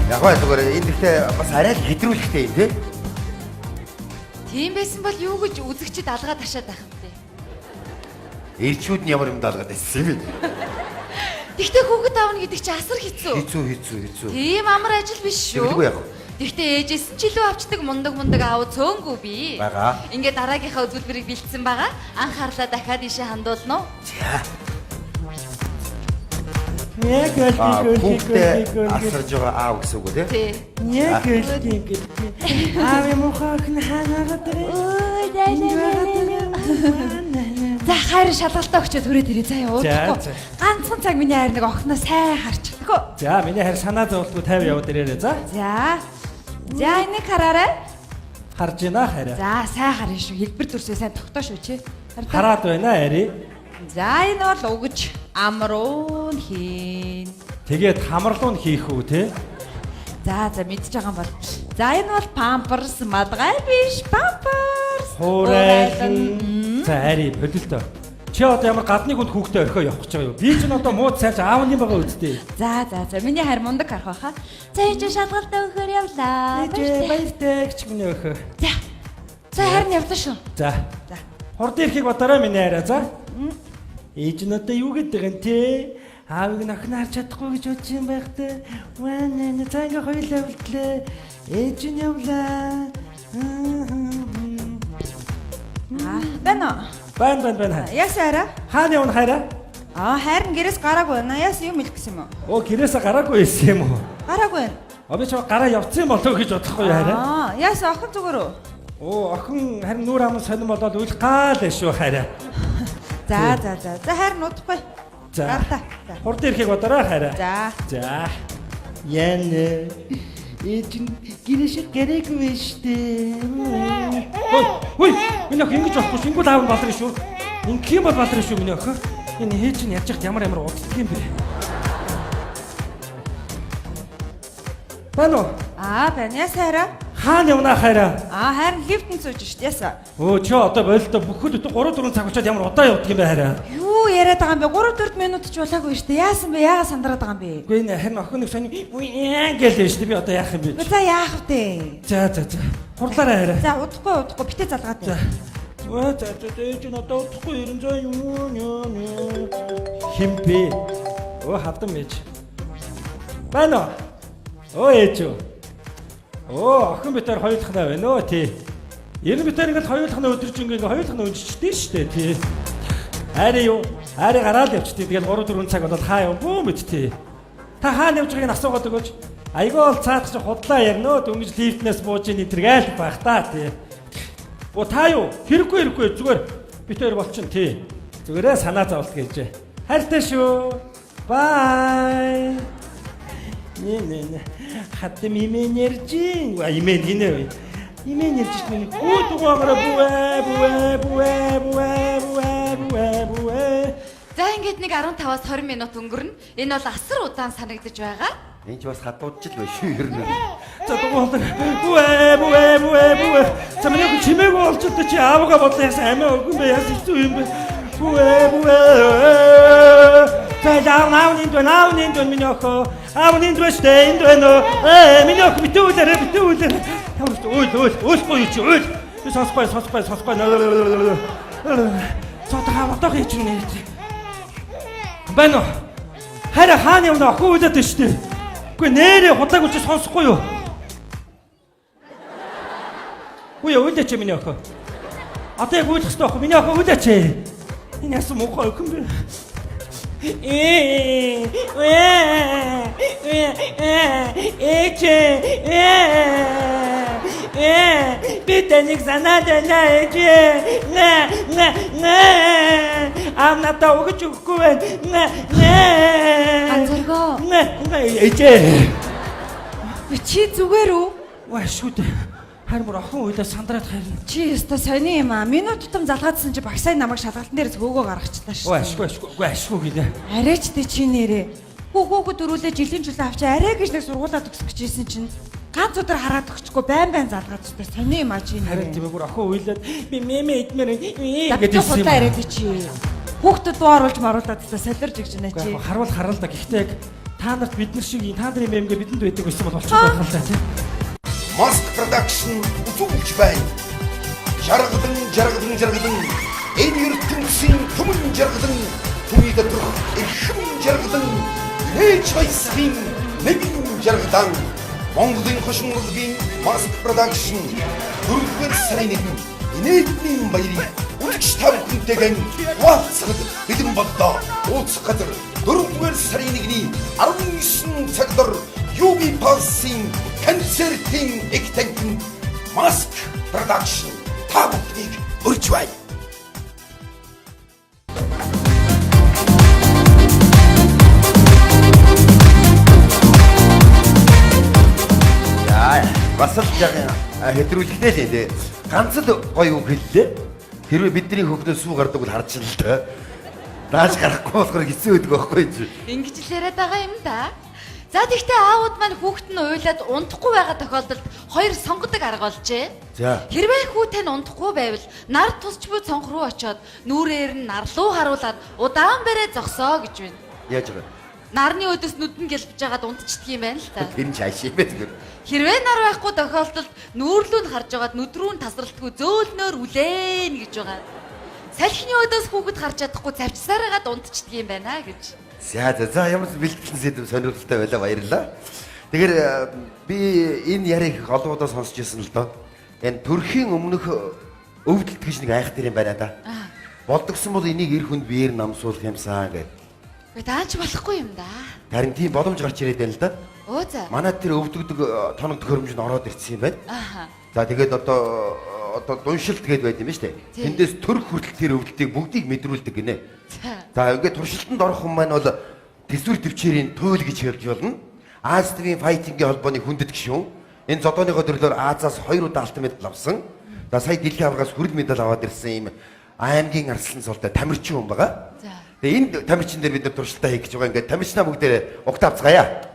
Speaker 6: Яг зүгээр энэ ихтэй бас арай л хэтрүүлэхтэй юм тий.
Speaker 7: Тийм байсан бол юу гэж үзэгчд алгаа ташаад байх юм бэ?
Speaker 6: Ирчүүд нь ямар юм даалгаад байсан юм бэ?
Speaker 7: Тэгтээ хүүхэд аавна гэдэг чинь асар хэцүү.
Speaker 6: Хэцүү.
Speaker 7: Тийм амар ажил биш шүү.
Speaker 6: Тэгэлгүй яг.
Speaker 7: Тэгтээ ээжээс ч илүү авчдаг мундаг аав цөөнгүй би.
Speaker 6: Бага.
Speaker 7: Ингээд дараагийнхаа үзүүлбэрийг бэлдсэн байгаа. Анхаарлаа дахиад ийшээ хандуулна уу?
Speaker 1: Яг
Speaker 6: Хүүхдээ асарж байгаа аав гэсэн үг үү те?
Speaker 7: Тий.
Speaker 1: яг аав мохохн хаагаад
Speaker 4: За хайр шалгалтаа өгчөөд хүрээд ирээ заа яа
Speaker 1: За,
Speaker 4: уудахгүй.
Speaker 1: за.
Speaker 4: Ганцхан цаг миний хайр нэг охиноо сайн харчихдаг.
Speaker 1: За миний харь санаа зовлтгүй 50 яваад ирээрээ за.
Speaker 4: За энийг хараарай.
Speaker 1: Харж байна хараа.
Speaker 4: За сайн харъя шүү. Хэлбэр дүрсээ сайн тогтоо шүү чи.
Speaker 1: Хараад байна ари.
Speaker 4: За энэ бол угж амруун хийн.
Speaker 1: Тэгээд хамарлуун хийх үү те?
Speaker 4: За мэдж байгаа юм бол. За энэ бол памперс мадгай биш памперс.
Speaker 1: Хуурайлан. За ари бодолтой. Чи одоо ямар гадны хүнд хүүхдээ орхио явах гэж байгаа юу? Би ч н одоо мууд сайж аавны байгаа үсттэй.
Speaker 4: За миний хайр мундаг харах байхаа. За ээж шалгалтаа өгөхөр явлаа.
Speaker 1: Баяртай гэж миний өхөө.
Speaker 4: За харин явлаа шүү.
Speaker 1: За. Хурд ирэхийг бодорой миний хараа за. Ээж нь одоо юу гэдэг юм те? Аавыг нь охин харж чадахгүй гэж бодож юм байх те. Ваа цаага хоёлаа үлдлээ. Ээж нь явлаа.
Speaker 4: Байна. Ясаараа?
Speaker 1: Хаана явна хараа?
Speaker 4: Хайрн гэрээс гараагүй байна. Яс юм хэлэх гэсэн юм уу?
Speaker 1: Гэрээсээ гараагүй байсан юм уу?
Speaker 4: Гараагүй байна.
Speaker 1: Би ч гараа явцсан болов гэж бодохгүй хараа.
Speaker 4: Яс охин зүгээр үү?
Speaker 1: Охин харин нүур аман сонирн болоод үл гал шүү хараа.
Speaker 4: За хайрн удахгүй.
Speaker 1: За. Хурд ирэхийг бодорой хараа.
Speaker 4: За.
Speaker 1: Яна. Эцэн гэрээш гэрээгүй штэ. Хөөе. Миний охин ингэж болохгүй шүү. Ингүүд аав балрын шүү. Ингэх юм бол балрын шүү миний охин. Энэ хээж нь яаж яхад ямар уддаг юм бэ? Бано.
Speaker 4: Байна. Яс хайраа?
Speaker 1: Хаана явна хараа?
Speaker 4: Харин лифтэнд сууж штэ ясаа.
Speaker 1: Чи одоо болтой бүхэд 3-4 цаг очиад ямар удаан явдаг юм бэ хараа?
Speaker 4: Юу яриад байгаа юм бэ? 3-4 минут ч болоогүй штэ. Яасан бэ? Яагаад сандраад байгаа юм бэ?
Speaker 1: Үгүй нэ харин охин нэг сони гэлээ штэ би одоо яах юм бэ?
Speaker 4: За яах вэ?
Speaker 1: За. Хурлаараа хараа.
Speaker 4: За удахгүй битээ залгаад
Speaker 1: За. Ээж нь одоо удахгүй ерэн зөө юу. Химпи. Хавдан мэж. Бано. Ээж. Охин битээр хоёулахнаа байна өө тий. Ер нь битээр ингээд хоёулахнаа өдөрж ингээд хоёулахнаа өнжчихдээ штэ тий. Арай гараад явчихдээ тэгээд 3-4 цаг болоод хаа яв бүү мэд тий. Та хаана явж байгааг нь асуугаад өгөөч. Айгүй бол цаадах чи худлаа ярина өө дөнгөж лифтнээс бууж ийн энтергээл байх та тий. Та юу хэрэггүй зүгээр битээр болчин тий. Зүгээрээ санаа зовлт гэлжээ. Хайртай шүү. Бай. Не. Хатта мимэнержин. Имэн гинэ. Имэнержин нэг гүйдгээрээ бүэ.
Speaker 7: За ингээд нэг 15-аас 20 минут өнгөрнө. Энэ бол асар удаан санагдаж байгаа.
Speaker 6: Энд ч бас хадуудж л байна шүү ер нь.
Speaker 1: За дугуйлаа. Бүэ. За миний чимээг олж одоо чи аавгаа бодлоо яасан амиа өгөн бэ яасан хэцүү юм бэ. Бүэ. За наав нэнд миний охоо. Аав нэнд бэштэй энд байна. Миний охоо битүүлээ. Таврч өөхгүй чи өөл. Би сонсохгүй. Цотаа одоо хийж нэ. Бано. Хараа хааны юм охоо үлээд байна шүү дээ. Үгүй нэрээ худлаагүй чи сонсохгүй юу? Үгүй үлээч миний охоо. Одоо яг үлэх хэрэгтэй охоо. Миний охоо үлээч. Энэ ясан муухай охин бэ? Битэник санаадаа амната өгч өгөхгүй байна.
Speaker 4: Ганцоргоо.
Speaker 1: Ээжээ.
Speaker 4: Чи зүгээр үү?
Speaker 1: Шүү дээ. Харин бүр охин уйлаа сандраад харин.
Speaker 4: Чи өстой сони юм аа. Минут тутам залгаадсан чи багсаа намайг шалгалтын дээрээс хөөгөө гаргачихлаа шүү.
Speaker 1: Ашгүй гинэ.
Speaker 4: Арайч тэ чи нэрээ. Хөөгөө дөрүүлээ жилийн жилийн авчи арай гэж нэг сургуулаад өгсөх гэжсэн чинь ганц өдөр хараад өгчихгүй байн залгаад өстой сони юм аа чи нэрээ.
Speaker 1: Харин тийм бүр охин уйлаад би мэмэ идмээр
Speaker 4: гэдэг юм. Худаа яриад чи. Хүүхдэд дууруулж маруулаад өстой солирж игж байна чи.
Speaker 1: Харвал да гэхдээ та нарт бид нар шиг та нарын мэмгээ бидэнд байдаг байсан бол болчих байх л та тийм.
Speaker 5: Mask Production үзүүлж байна. Жаргадан энэ ертөнцийн түмэн жаргадан түүний доторх эрхэм жаргадан ээж баясгийн нэгэн жаргадан Монголын хошин урлагийн Mask Production 4-р сарын 1-нд инээдмийн баярыг үлгч тав хүнтэйгэн хуваалцахад бэлэн боллоо. Ууцх газар 4-р сарын 1-ний 19 цагаар UB Pulse-ийн концертын их танхимд Mask Production та бүхнийг урьж байна.
Speaker 6: Бас л жаахан хэтрүүлэхтэй л дээ. Ганц л гоё үг хэллээ. Хэрвээ бидний хөхнөөс сүү гардаг бол харж л да. Дааж гарахгүй болохоор хэцүү байдаг байхгүй юу?
Speaker 7: Ингэж л яриад байгаа юм да. За тэгтээ аауд маань хүүхэд нь уйлаад унтахгүй байгаа тохиолдолд хоёр сонгодог арга олжээ.
Speaker 6: За.
Speaker 7: Хэрвээ хүү тань унтахгүй байвал нар тусч буй цонх руу очиод нүрээр нь нар руу харуулад удаан барай зогсоо гэж байна.
Speaker 6: Яаж байгаа?
Speaker 7: Нарны өдөөс нүдэн гэлбэж байгаад унтчихдаг юм байна л та.
Speaker 6: Тэр нь цааш юм бэ зүгээр.
Speaker 7: Хэрвээ нар байхгүй тохиолдолд нүүрлүү нь харж байгаад нүд рүү нь тасралтгүй зөөлнөөр үлээн гэж байгаа. Салхины өдөөс хүүхэд харж чадахгүй завчсараагаад унтчихдаг юм байна гэж.
Speaker 6: За ямар ч бэлтгэсэн сэдв сонирхолтой байлаа, баярлалаа. Тэгэхээр би энэ яриг их олоодоо сонсч ирсэн л доо. Энэ төрхийн өмнөх өвдөлт гэж нэг айхтар юм байна да. Болдгсон бол энийг эр хүнд биеэр намсуулах юмсан гэдэг.
Speaker 7: Гэ даанч болохгүй юм да.
Speaker 6: Харин тийм боломж гарч ирээд байна л да.
Speaker 7: Оо за.
Speaker 6: Манай тэр өвдөгдөг тоног төхөөрөмж нь ороод ирсэн юм байна.
Speaker 7: Ааха.
Speaker 6: За тэгээд одоо дуншилт гээд байд юм ба штэ. Тэндээс төрх хүртэл тэр өвдөлтийг бүгдийг мэдрүүлдэг гинэ. За ингээд туршилтанд орох хүн маань бол төсвөр төвчээрийн туйл гэж хэлж болно. Аз төвийн файтингийн холбооны хүндэт гишүүн. Энэ зодооныхоо төрлөөр Азаас 2 удаа алтан медаль авсан. За сая дэлхийн аврагаас хүрэл медаль аваад ирсэн юм аймгийн арслан цолтой тамирчин хүн байгаа.
Speaker 7: За.
Speaker 6: Тэгээ энэ тамирчин дээр бид нар туршилтаа хийх гэж байгаа. Ингээд тамирчнаа бүгдээ угтаа авцгаая.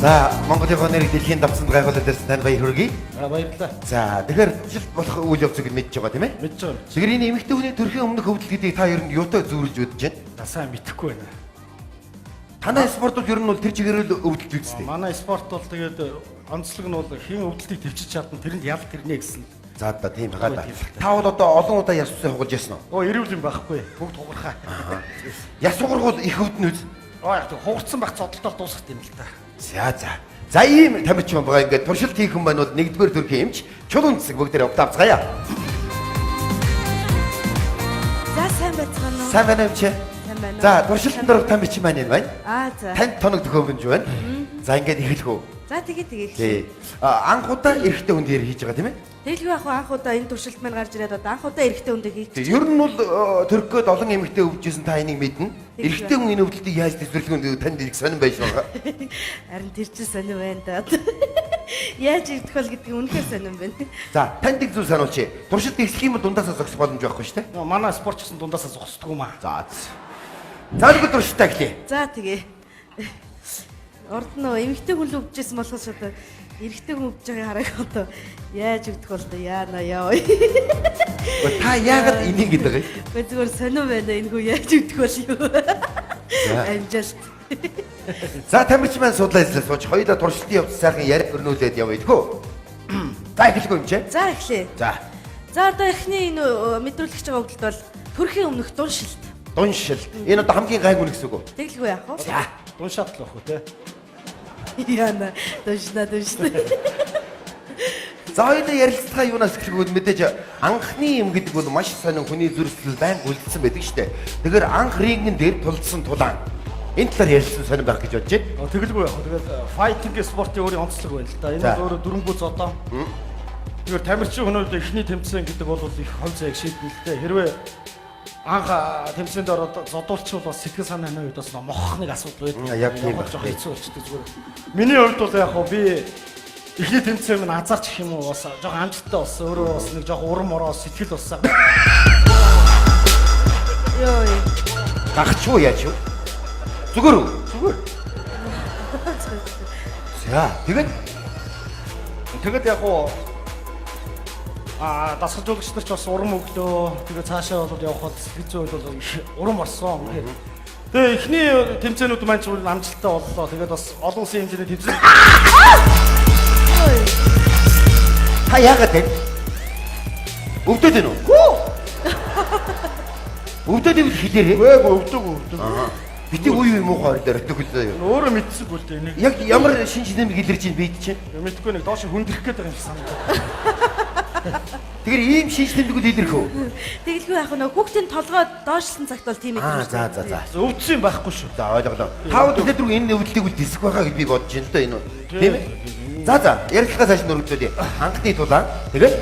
Speaker 6: За, Монголын нэрийг дэлхийн давцанд гайхуулаад ирсэн тань баяр хүргэе.
Speaker 1: Баярлалаа.
Speaker 6: За, тэгэхээр туршилт болох үйл явцыг мэдж байгаа тийм ээ?
Speaker 1: Мэдж байгаа.
Speaker 6: Тэгэхээр энэ эмэгтэй хүний төрхийн өмнөх өвдөл гэдгийг та ер нь юутай зүүрлж үзэж байна?
Speaker 1: Насаа мэдэхгүй байна.
Speaker 6: Танай спорт бол ер нь бол тэр чигээр л өвдөлт үзтээ.
Speaker 1: Манай спорт бол тэгээд онцлог нь бол хийн өвдөлтийг төвчж чадна тэр нь ял тэрнэ гэсэн.
Speaker 6: За да тийм байгаа да. Та бол одоо олон удаа яс усаа хугалж ясан уу?
Speaker 1: Эрүүл юм байхгүй. Бүгд хугархаа.
Speaker 6: Яс угаргуул их өвдөн үз.
Speaker 1: Яг хугарсан байх зодолтоор дуусгах юм л та.
Speaker 6: За ийм тамирчин байгаа ингээд туршилт хийх хүн маань бол нэгдүгээр төрхийн эмч чулуун цэцэг бүгдээ угтаа авцгаая.
Speaker 2: За сайн байцгаана уу?
Speaker 6: Сайн байна уу чи?
Speaker 2: Сайн байна.
Speaker 6: За туршилтанд орох тамирчин маань энэ байна.
Speaker 2: За.
Speaker 6: Танд тоног төхөөрөмж байна. За ингээд эхлэх үү?
Speaker 2: За тэгээ.
Speaker 6: Тий. Анхудаа эрэгтэй хүн дээр хийж байгаа тийм ээ?
Speaker 2: Тэгэлгүй яг анхудаа энэ туршилт маань гарч ирээд одоо анхудаа эрэгтэй хүндээ хийчих.
Speaker 6: Ер нь бол төрөхөд олон эмэгтэй өвжсэн та энийг мэднэ. Эрэгтэй хүн энэ өвдөлтийг яаж төсвөрлөх вэ? Танд их сонирн байж байгаа.
Speaker 2: Харин тэр чинь сонир байна да. Яаж ирдэх бол гэдгийг үнэхээр сонирн байна.
Speaker 6: За, танд их зүйл сануулчих. Туршилт эхлэх юм бол дундаасаа зогсох боломж байхгүй шүү дээ.
Speaker 1: Манай спортч гэсэн дундаасаа зогсдгүй маа.
Speaker 6: За. Цаалгүй туршилтаа эхлэе.
Speaker 2: За тэгээ. Орд нь эмэгтэй хүн л өвчжсэн болохоос одоо эрэгтэй хүн өвж байгааг харах одоо яаж өвдөх бол да яана яа.
Speaker 6: Та яагаад энийг гэдэг вэ?
Speaker 2: Гэхдээ зүгээр сонир байна энэ хүү яаж өвдөх бол юу. Амжилт.
Speaker 6: За тамирчин маань судлаа ажиллаж сууч хоёулаа туршилтын явц сайхан яриа өрнүүлээд явъя тэхүү. За эхлэхгүй юм чи.
Speaker 2: За эхлэе. За одоо эхний энэ мэдрүүлэгч байгаа өвдөлт бол төрхийн өмнөх дуншилт.
Speaker 6: Дуншилт. Энэ одоо хамгийн гайгүй нэг гэсэн үг үү?
Speaker 2: Тэгэлгүй яах вэ?
Speaker 1: За, дуншаат л ахгүй те.
Speaker 2: Яна дуншна.
Speaker 6: За хоёулаа ярилцлага юунаас эхлэхүүд мэдээж анхны юм гэдэг бол маш сонин хүний зүрхсэл байнг үлдсэн байдаг шүү дээ. Тэгэхээр анх рингэн дээр тулдсан тулаан. Энэ талаар ярилцсан сонин байх гэж бодож байна.
Speaker 1: Тэгэлгүй яах вэ? Тэгээд файтинг спортын өөрийн онцлог байна л да. Энэ бол өөрөө дөрөнгөө зодоо. Тэгэхээр тамирчин хүмүүс эхний тэмцээн гэдэг бол их хол зайг шийднэ л дээ. Хэрвээ анх тэмцээнд ороод зодуулчихвал бас сэтгэл санааны үед бас мохох нэг асуудал байдаг.
Speaker 6: Яг тийм
Speaker 1: байх. Жоо хэцүү болчихдог зүгээр. Миний хувьд бол яг хоо би эхний тэмцээн минь азарч гэх юм уу бас жоо амжилттай болсон. Өөрөө бас нэг жоо урам ороо сэтгэл болсон.
Speaker 2: Йоо.
Speaker 6: Гахчуу яаж юу? Зүгээр үү? Зүгээр. За, тэгээд
Speaker 1: яг хоо дасгалжуулагч нар ч бас урам өглөө. Тэгээд цаашаа бол явхад сэтгэл зүйн үед бол урам орсон. Тэгээ эхний тэмцээнүүд маань ч амжилттай боллоо. Тэгээд бас олон улсын хэмжээний тэмцээн.
Speaker 6: Та яагаад вэ? Өвдөд энэ үү? Өвдөд ивэл хэлээрээ.
Speaker 8: Үгүй өвдөг.
Speaker 6: Бити уу юм уу хоёр дээр төгөлөө.
Speaker 8: Өөрөө мэдсэг бол тэ нэг
Speaker 6: Яг ямар шинж нэмэг илэрж ийн бийд чинь.
Speaker 8: мэдгүй нэг доош хүндрэх гээд байгаа юм шиг санагдав.
Speaker 6: Тэгэхээр ийм шинж тэмдгүүд илэрх үү?
Speaker 2: Тэгэлгүй яг нөгөө хүүхдийн толгой доошлсон цагт бол тийм их.
Speaker 6: За.
Speaker 8: Өвдсөн юм байхгүй шүү.
Speaker 6: За ойлголоо. Тав өдөр рүү энэ өвдлийг үл дисэх байхаа гэж би бодож байна л да энэ. Тийм ээ. За ярилцлагаа цааш нь өргөдөлье. Хангалтын тулаан. Тэгээд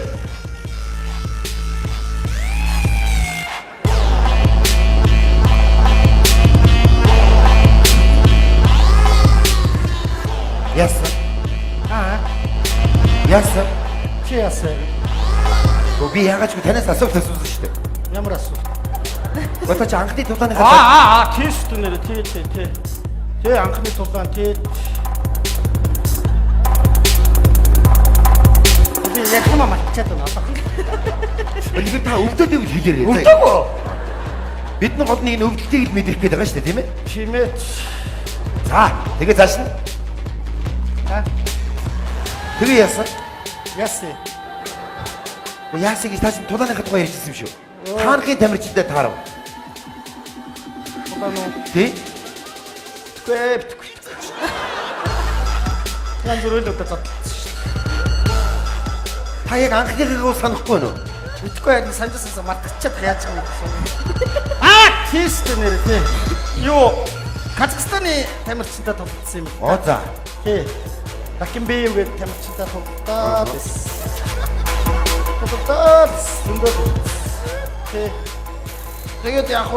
Speaker 6: яасан. Яасан.
Speaker 8: Чи яасан?
Speaker 6: Би яагаад ч танаас асуулт асуусан шүү дээ.
Speaker 8: Ямар асуу?
Speaker 6: Гото ч анхны тулааны хатаа.
Speaker 8: Тийм шүү нэрэ тий. Тэ анхны тулаан тий. Би яг хамаа матчаад байна.
Speaker 6: Өнөөдөр та өвдөд ивэл хэлээрэй.
Speaker 8: Өвдөг үү?
Speaker 6: Бид нар гол нэг энэ өвдөлтийг л мэдрэх гээд байгаа шүү дээ, тийм ээ?
Speaker 8: Тийм ээ.
Speaker 6: За, тэгээ цааш нь. Тэгээ яасан?
Speaker 8: Яасан.
Speaker 6: Яасан гэж тааш тулааныхаа тухай ярьжсэн юм шүү. Таанхын тамирчтай таарав.
Speaker 8: Тулаан уу?
Speaker 6: Тий?
Speaker 8: Битгүй. Тан зүрэл удаа зат.
Speaker 6: Та яг анхныхаа санахгүй байна уу?
Speaker 8: Битгүй яг санджсан мартчихад яаж байгаа юм бэ? Тийш нэрэ тий. Юу? Казахстаны тамирчтай тоглосон юм.
Speaker 6: За.
Speaker 8: Тий. Такимбэв гэдэг тамирчтай тоглолтоо бис. Тэгээд яг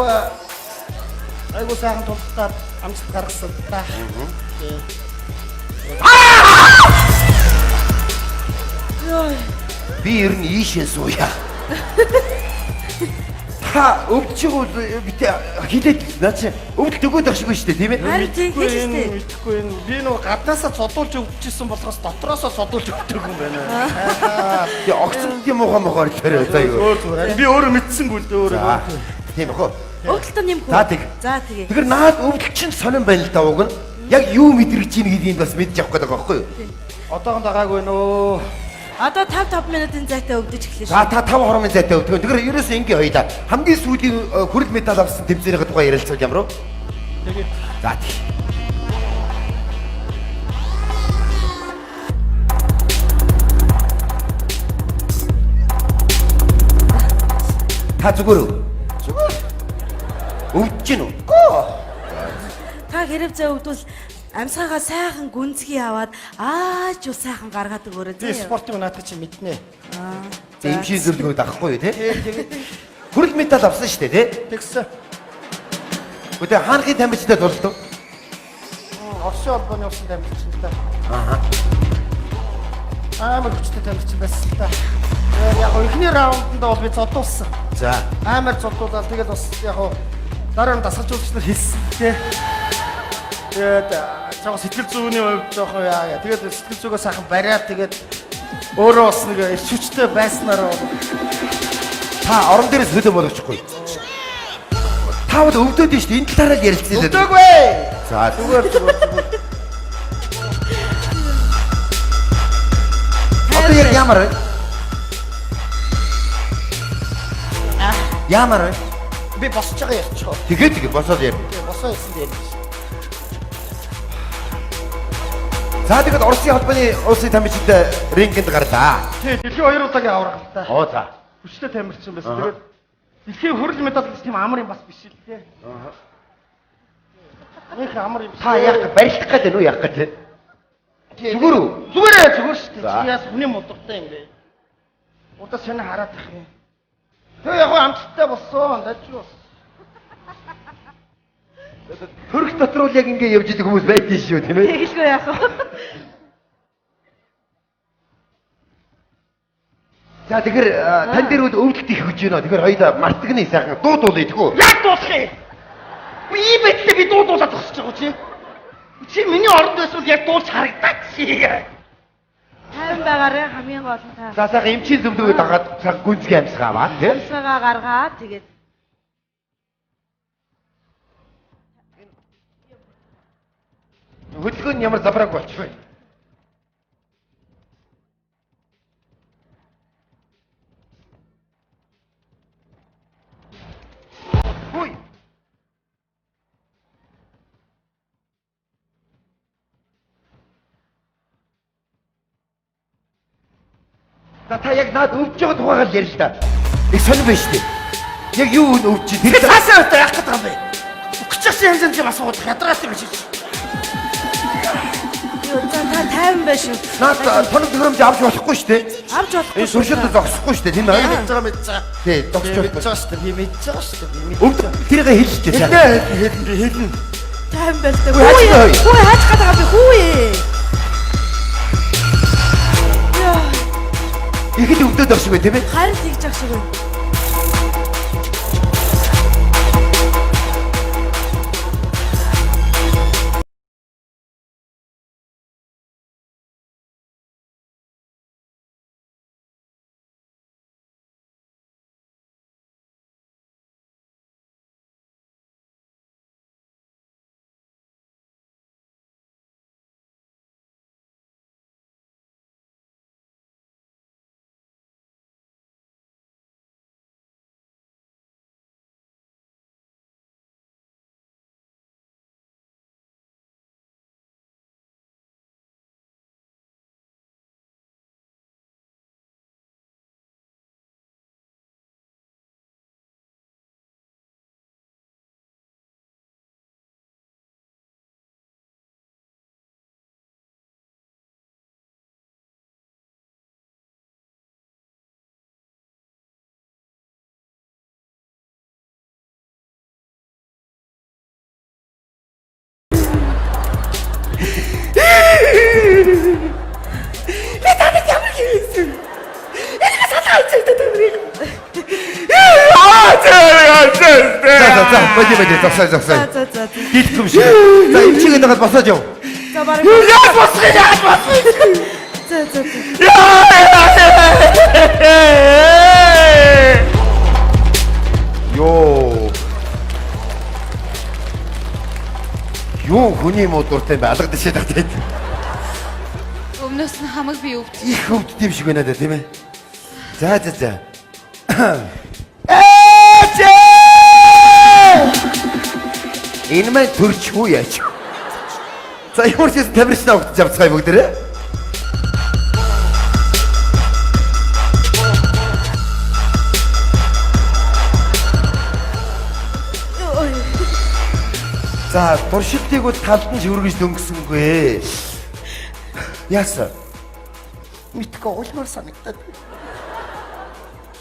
Speaker 8: айгуу сайхан тоглолтоор амжилт гаргасан та.
Speaker 6: Би ер нь ийшээ сууя. Та өвдөж бит хилээд наа чи өвдөлт өгөөд байх шиг байна шүү дээ, тийм ээ?
Speaker 2: Харин тийм хэлж штэ.
Speaker 8: Мэдхгүй энэ би нөгөө гаднаасаа цодуулж өвдөжсэн болохоос дотроосоо цодуулж өвдөг юм байна.
Speaker 6: Тэгээ огцом муухай ихээр за юу.
Speaker 8: Би өөрөө мэдсэнгүй л дээ өөрөө.
Speaker 6: Тийм ах уу.
Speaker 2: Өвдөлтөө нэмэх үү?
Speaker 6: За тэг.
Speaker 2: За тэгээ.
Speaker 6: Тэгэхээр наад өвдөлт чинь сонирн байна л да уг нь. Яг юу мэдрэж ийн гэдгийг бас мэдж авах гэдэг байгаа байхгүй юу?
Speaker 8: Одоогонд байгаагүй нөө.
Speaker 2: Одоо 5 минутын зайтай өвдөж эхлэв.
Speaker 6: За та 5 хормын зайтай өвдгөө. Тэгэхээр ерөөсөө ингээ хоёлаа. Хамгийн сүүлийн хүрэл медаль авсан тэмцээнийхээ тухай ярилцвал ямар вэ?
Speaker 8: Тэгээд
Speaker 6: За тий. Та зүгээр үү?
Speaker 8: зүгээр.
Speaker 6: Өвдөж гин үү?
Speaker 2: Та хэрэг зай өвдвөл амсгаагаа сайхан гүнзгий аваад ааж юу сайхан гаргаад өгөөрэй
Speaker 8: Би
Speaker 2: тий.
Speaker 8: спортын наадах чи мэднэ.
Speaker 6: Ийм шиг зөвлөгөө авахгүй юу те? Хүрэл медаль авсан шүү дээ те?
Speaker 8: Тэгсэн.
Speaker 6: Өдөө хаанхын тамирчтай тулдав?
Speaker 8: Орсын холбооны усан тамирчтай.
Speaker 6: Аа.
Speaker 8: Амар хүчтэй тамирчин байсан л та. Яг ихний раунданд бол би зодуулсан.
Speaker 6: За.
Speaker 8: Амар зодуулаад тэгээд бас яг дараа нь дасгалжуулагч нар хэлсэн тий. Тэгээд цаа сэтгэл зүйн хувьд жоохон яа. Тэгээд сэтгэл зүгөө сайхан бариад тэгээд өөрөө бас нэг эрч хүчтэй байснаар
Speaker 6: Та орон дээрээс хөлөө болгочихгүй. Та бол өвдөд нь шүү дээ. Энэ талаараа л ярилцъя.
Speaker 8: өвдөггүй.
Speaker 6: За
Speaker 8: Зүгээр.
Speaker 6: одоо яг ямар вэ? Ямар вэ?
Speaker 8: Би босч байгаа ярьчих.
Speaker 6: Тэгээ босоод яар.
Speaker 8: Босоо хэлсэн дээр.
Speaker 6: За тэгээд Оросын холбооны улсын тамирчид рингенд гарлаа.
Speaker 8: Тий, дэлхийн 2 удаагийн аврагтай.
Speaker 6: За.
Speaker 8: Хүчтэй тамирчин байсан. Тэгээд дэлхийн хөрөл медаль гэж тийм амар юм бас биш л дээ. Их амар юм.
Speaker 6: Та яг барилдах гэдэг нь юу яг гэдэг? Зүгээр үү?
Speaker 8: Зүгээр шүү дээ.
Speaker 6: За.
Speaker 8: Чи яас хүний модогтой юм бэ? Удаа сони хараад ах юм. Тэг яг амттай болсон. Дажгүй болсон.
Speaker 6: Хөрөх дотор л яг ингэ явж идэг хүмүүс байдгийн шүү тийм ээ?
Speaker 2: Тэгэлгүй яах вэ?
Speaker 6: За тэгэхээр тань дээр өвдөлт их гэж байна. Тэгэхээр хоёулаа мартагны сайхан дуудуулъя тэггүй.
Speaker 8: Яг дуусах юм. Би ийм байдлаа би дуудуулаад тосч байгаа чи. Чи миний орд байсан яг дуулж харагдаад чи.
Speaker 2: Тайван байгаарай хамгийн гол нь та.
Speaker 6: За сайхан эмчийн зөвлөгөө дагаад цаг гүнзгий амьсгаа аваа тийм.
Speaker 2: Амсгаагаа гаргаад тэгээд
Speaker 6: Хөдөлгөөн нь ямар забрааг болчихвэ? За та яг наад өвдөж байгаа тухайгаар л ярил л да. Их сонир байж тээ. Яг юу өвдөж
Speaker 8: Тэр цаасаа өтө яах гэдэг юм бэ? Өгч яасан янз янзын асуудал ядраад юм шиг.
Speaker 2: Юу за та тайван байж шүү.
Speaker 6: наад тоног төхөөрөмж авч болохгүй шүү дээ.
Speaker 2: Авч болохгүй.
Speaker 6: Энэ туршилт зогсохгүй шүү дээ. Тийм ээ.
Speaker 8: Мэдж байгаа мэдж байгаа.
Speaker 6: Тий, зогсож
Speaker 8: Мэдж
Speaker 6: болохгүй.
Speaker 8: байгаа шүү дээ. Би мэдж байгаа шүү дээ. Би
Speaker 6: Өвд тэрийг хэлчихээ чаа.
Speaker 8: хэлнэ.
Speaker 2: Тайван байж таа.
Speaker 6: Хүү яаж
Speaker 2: Хүү хаач гадаг би хүү ээ. Яа,
Speaker 6: Их л өвдөд авшиг бай тийм ээ.
Speaker 2: харин тэгж ах шиг байна.
Speaker 6: За бади зогсоо.
Speaker 2: За.
Speaker 6: Дийлэх юм шиг. За эмчигээ дагаад босоод яв.
Speaker 2: За бараг.
Speaker 8: Яаж босох вэ?
Speaker 2: За.
Speaker 6: Юу хүний муудуртай бай алгадчихээ тагтаад.
Speaker 7: Өмнөөс нь хамаг би өвд.
Speaker 6: Их өвддөг юм шиг байна даа тийм ээ. За. Энэ мэн төрчихгүй яач. За ямар ч юм тамирчнаа өгч авцгаая бүгдээрээ. За туршилтыг бол талд нь шүргэж дөнгөсөнгүй. Яасан?
Speaker 8: Мэдгүй уулмаар санагдаад.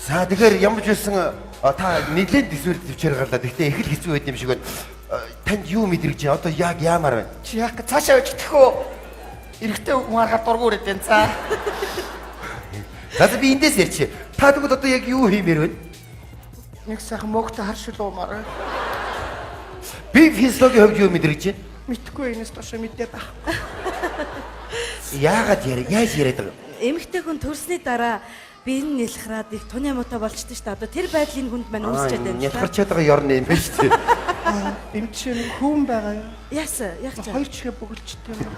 Speaker 6: За тэгэхээр ямар ч байсан та нэлээд төсвөр төвчээр гарлаа. Гэхдээ их л хэцүү байд юм шиг байна. Танд юу мэдрэгч байна? Одоо яг яамаар байна?
Speaker 8: Чи яах гэж цаашаа өчтөх үү? Эрэхтэй маргаад дургуур эдэн за.
Speaker 6: За би эндээс ярьчих. Та тэгвэл одоо яг юу хиймээр байна?
Speaker 8: Нэг сайхан мөгтө харшилуумаар.
Speaker 6: Би физиологийн хувьд юу мэдрэгч байна?
Speaker 8: Мэдгүй энэс тошоо мэдээд ах.
Speaker 6: Яаж яриад байгаа?
Speaker 2: Эмэгтэй хүн төрсний дараа биеийн нэлхраад их туны муутай болчтой шүү дээ. Одоо тэр байдлын хүнд маань үүсчихэд байна.
Speaker 6: Нялхарчаад байгаа ёрны юм байна шүү дээ.
Speaker 8: Эм чинь хүүн байгаа юу?
Speaker 2: Яасан? Яг ч.
Speaker 8: Хоёр чихээ бөглөлчтэй юм.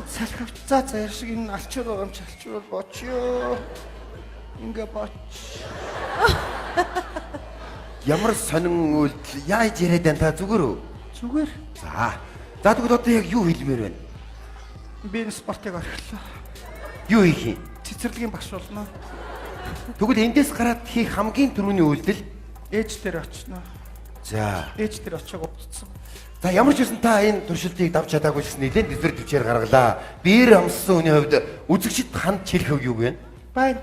Speaker 8: Салхивч за яар шиг энэ алчуур байгаа юм чи алчуур боочё. Ингээ боч.
Speaker 6: Ямар сонин үйлдэл яаж яриад байна та зүгээр үү?
Speaker 8: Зүгээр.
Speaker 6: За тэгвэл одоо яг юу хэлмээр байна?
Speaker 8: Би энэ спортыг орхилоо.
Speaker 6: Юу хийх юм?
Speaker 8: Цэцэрлэгийн багш болно.
Speaker 6: Тэгвэл эндээс гараад хийх хамгийн түрүүний үйлдэл
Speaker 8: Ээж дээр очно.
Speaker 6: за.
Speaker 8: Ээж дээр очиаг өвдсөн.
Speaker 6: За ямар ч байсан та энэ туршилтыг давж чадаагүй гэсэн нэлээд дэвтэр төвчээр гаргалаа. Биер амссан хүний хувьд үзэгчд ханд чирэх юу вэ?
Speaker 8: Байна.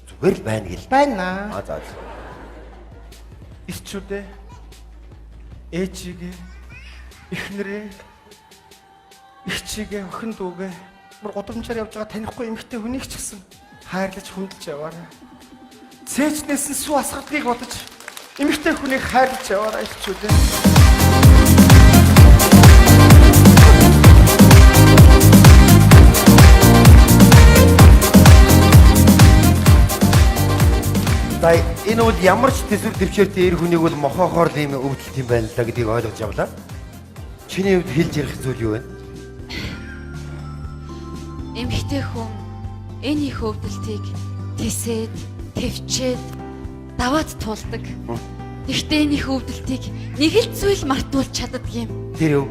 Speaker 6: Зүгээр л байна гэл.
Speaker 8: Байна.
Speaker 6: За.
Speaker 8: Исчүүдээ ээжигээ эхнэрээ ихчигээ охин дүүгээ бүр гудамжаар явж байгаа танихгүй эмэгтэй хүнийг ч гэсэн хайрлаж хүндэлж яваарай. Цээжнээс нь сүү асгадгийг бодож эмэгтэй хүнийг хайрлаж яваарай ихчүүдээ.
Speaker 6: За энэ бол ямар ч төсвөр төвчээртэй эр хүнийг бол мохоохоор л юм өвдөлт юм байна л да гэдгийг ойлгож авлаа. Чиний хувьд хэлж ярих зүйл юу вэ?
Speaker 7: Эмэгтэй хүн энэ их өвдөлтийг тисээд, төвчээд, даваад туулдаг. Гэхдээ энэ их өвдөлтийг нэг л зүйл мартуулж чаддаг юм.
Speaker 6: Тэр юу?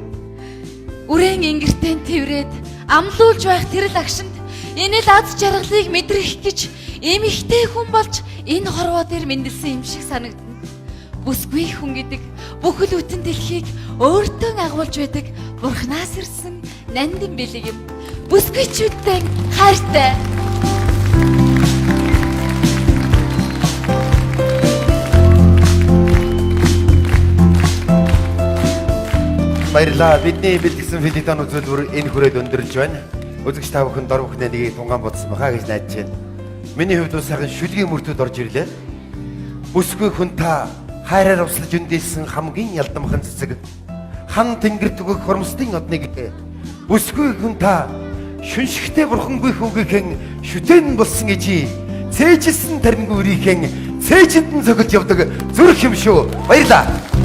Speaker 7: Үрэн ингэртэн тэрврээд амлуулж байх тэр л агшинд энэ л аз жаргалыг мэдрэх гэж эмэгтэй хүн болж энэ хорвоо дээр мэндэлсэн юм шиг санагдана. Бүсгүй хүн гэдэг бүхэл бүтэн дэлхийг өөртөө агуулж байдаг Бурханаас ирсэн нандин бэлэг юм. Бүсгүйчүүдтэй хайртай.
Speaker 6: Баярлалаа. Бидний бэлтгэсэн филитон үзүүлбэр энэ хүрээд өндөрлж байна. Үзэгч та бүхэн дор бүхнээ нэгийг тунгаан бодсон баха гэж найдаж байна. Миний хувьд бас сайхан шүлгийн мөртөд орж ирлээ. Бүсгүй хүн та хайраар услаж өндөөсөн хамгийн ялдамхан цэцэг. Хан тэнгэр түгэх хормстын одныг бүсгүй хүн та шүншигтэй бурхангүй хүүгийнхэн шүтэн болсон гэж цээжилсэн тарингүй үрийнхэн цээжинд нь цогж явдаг зүрх юм шүү. Баярлалаа.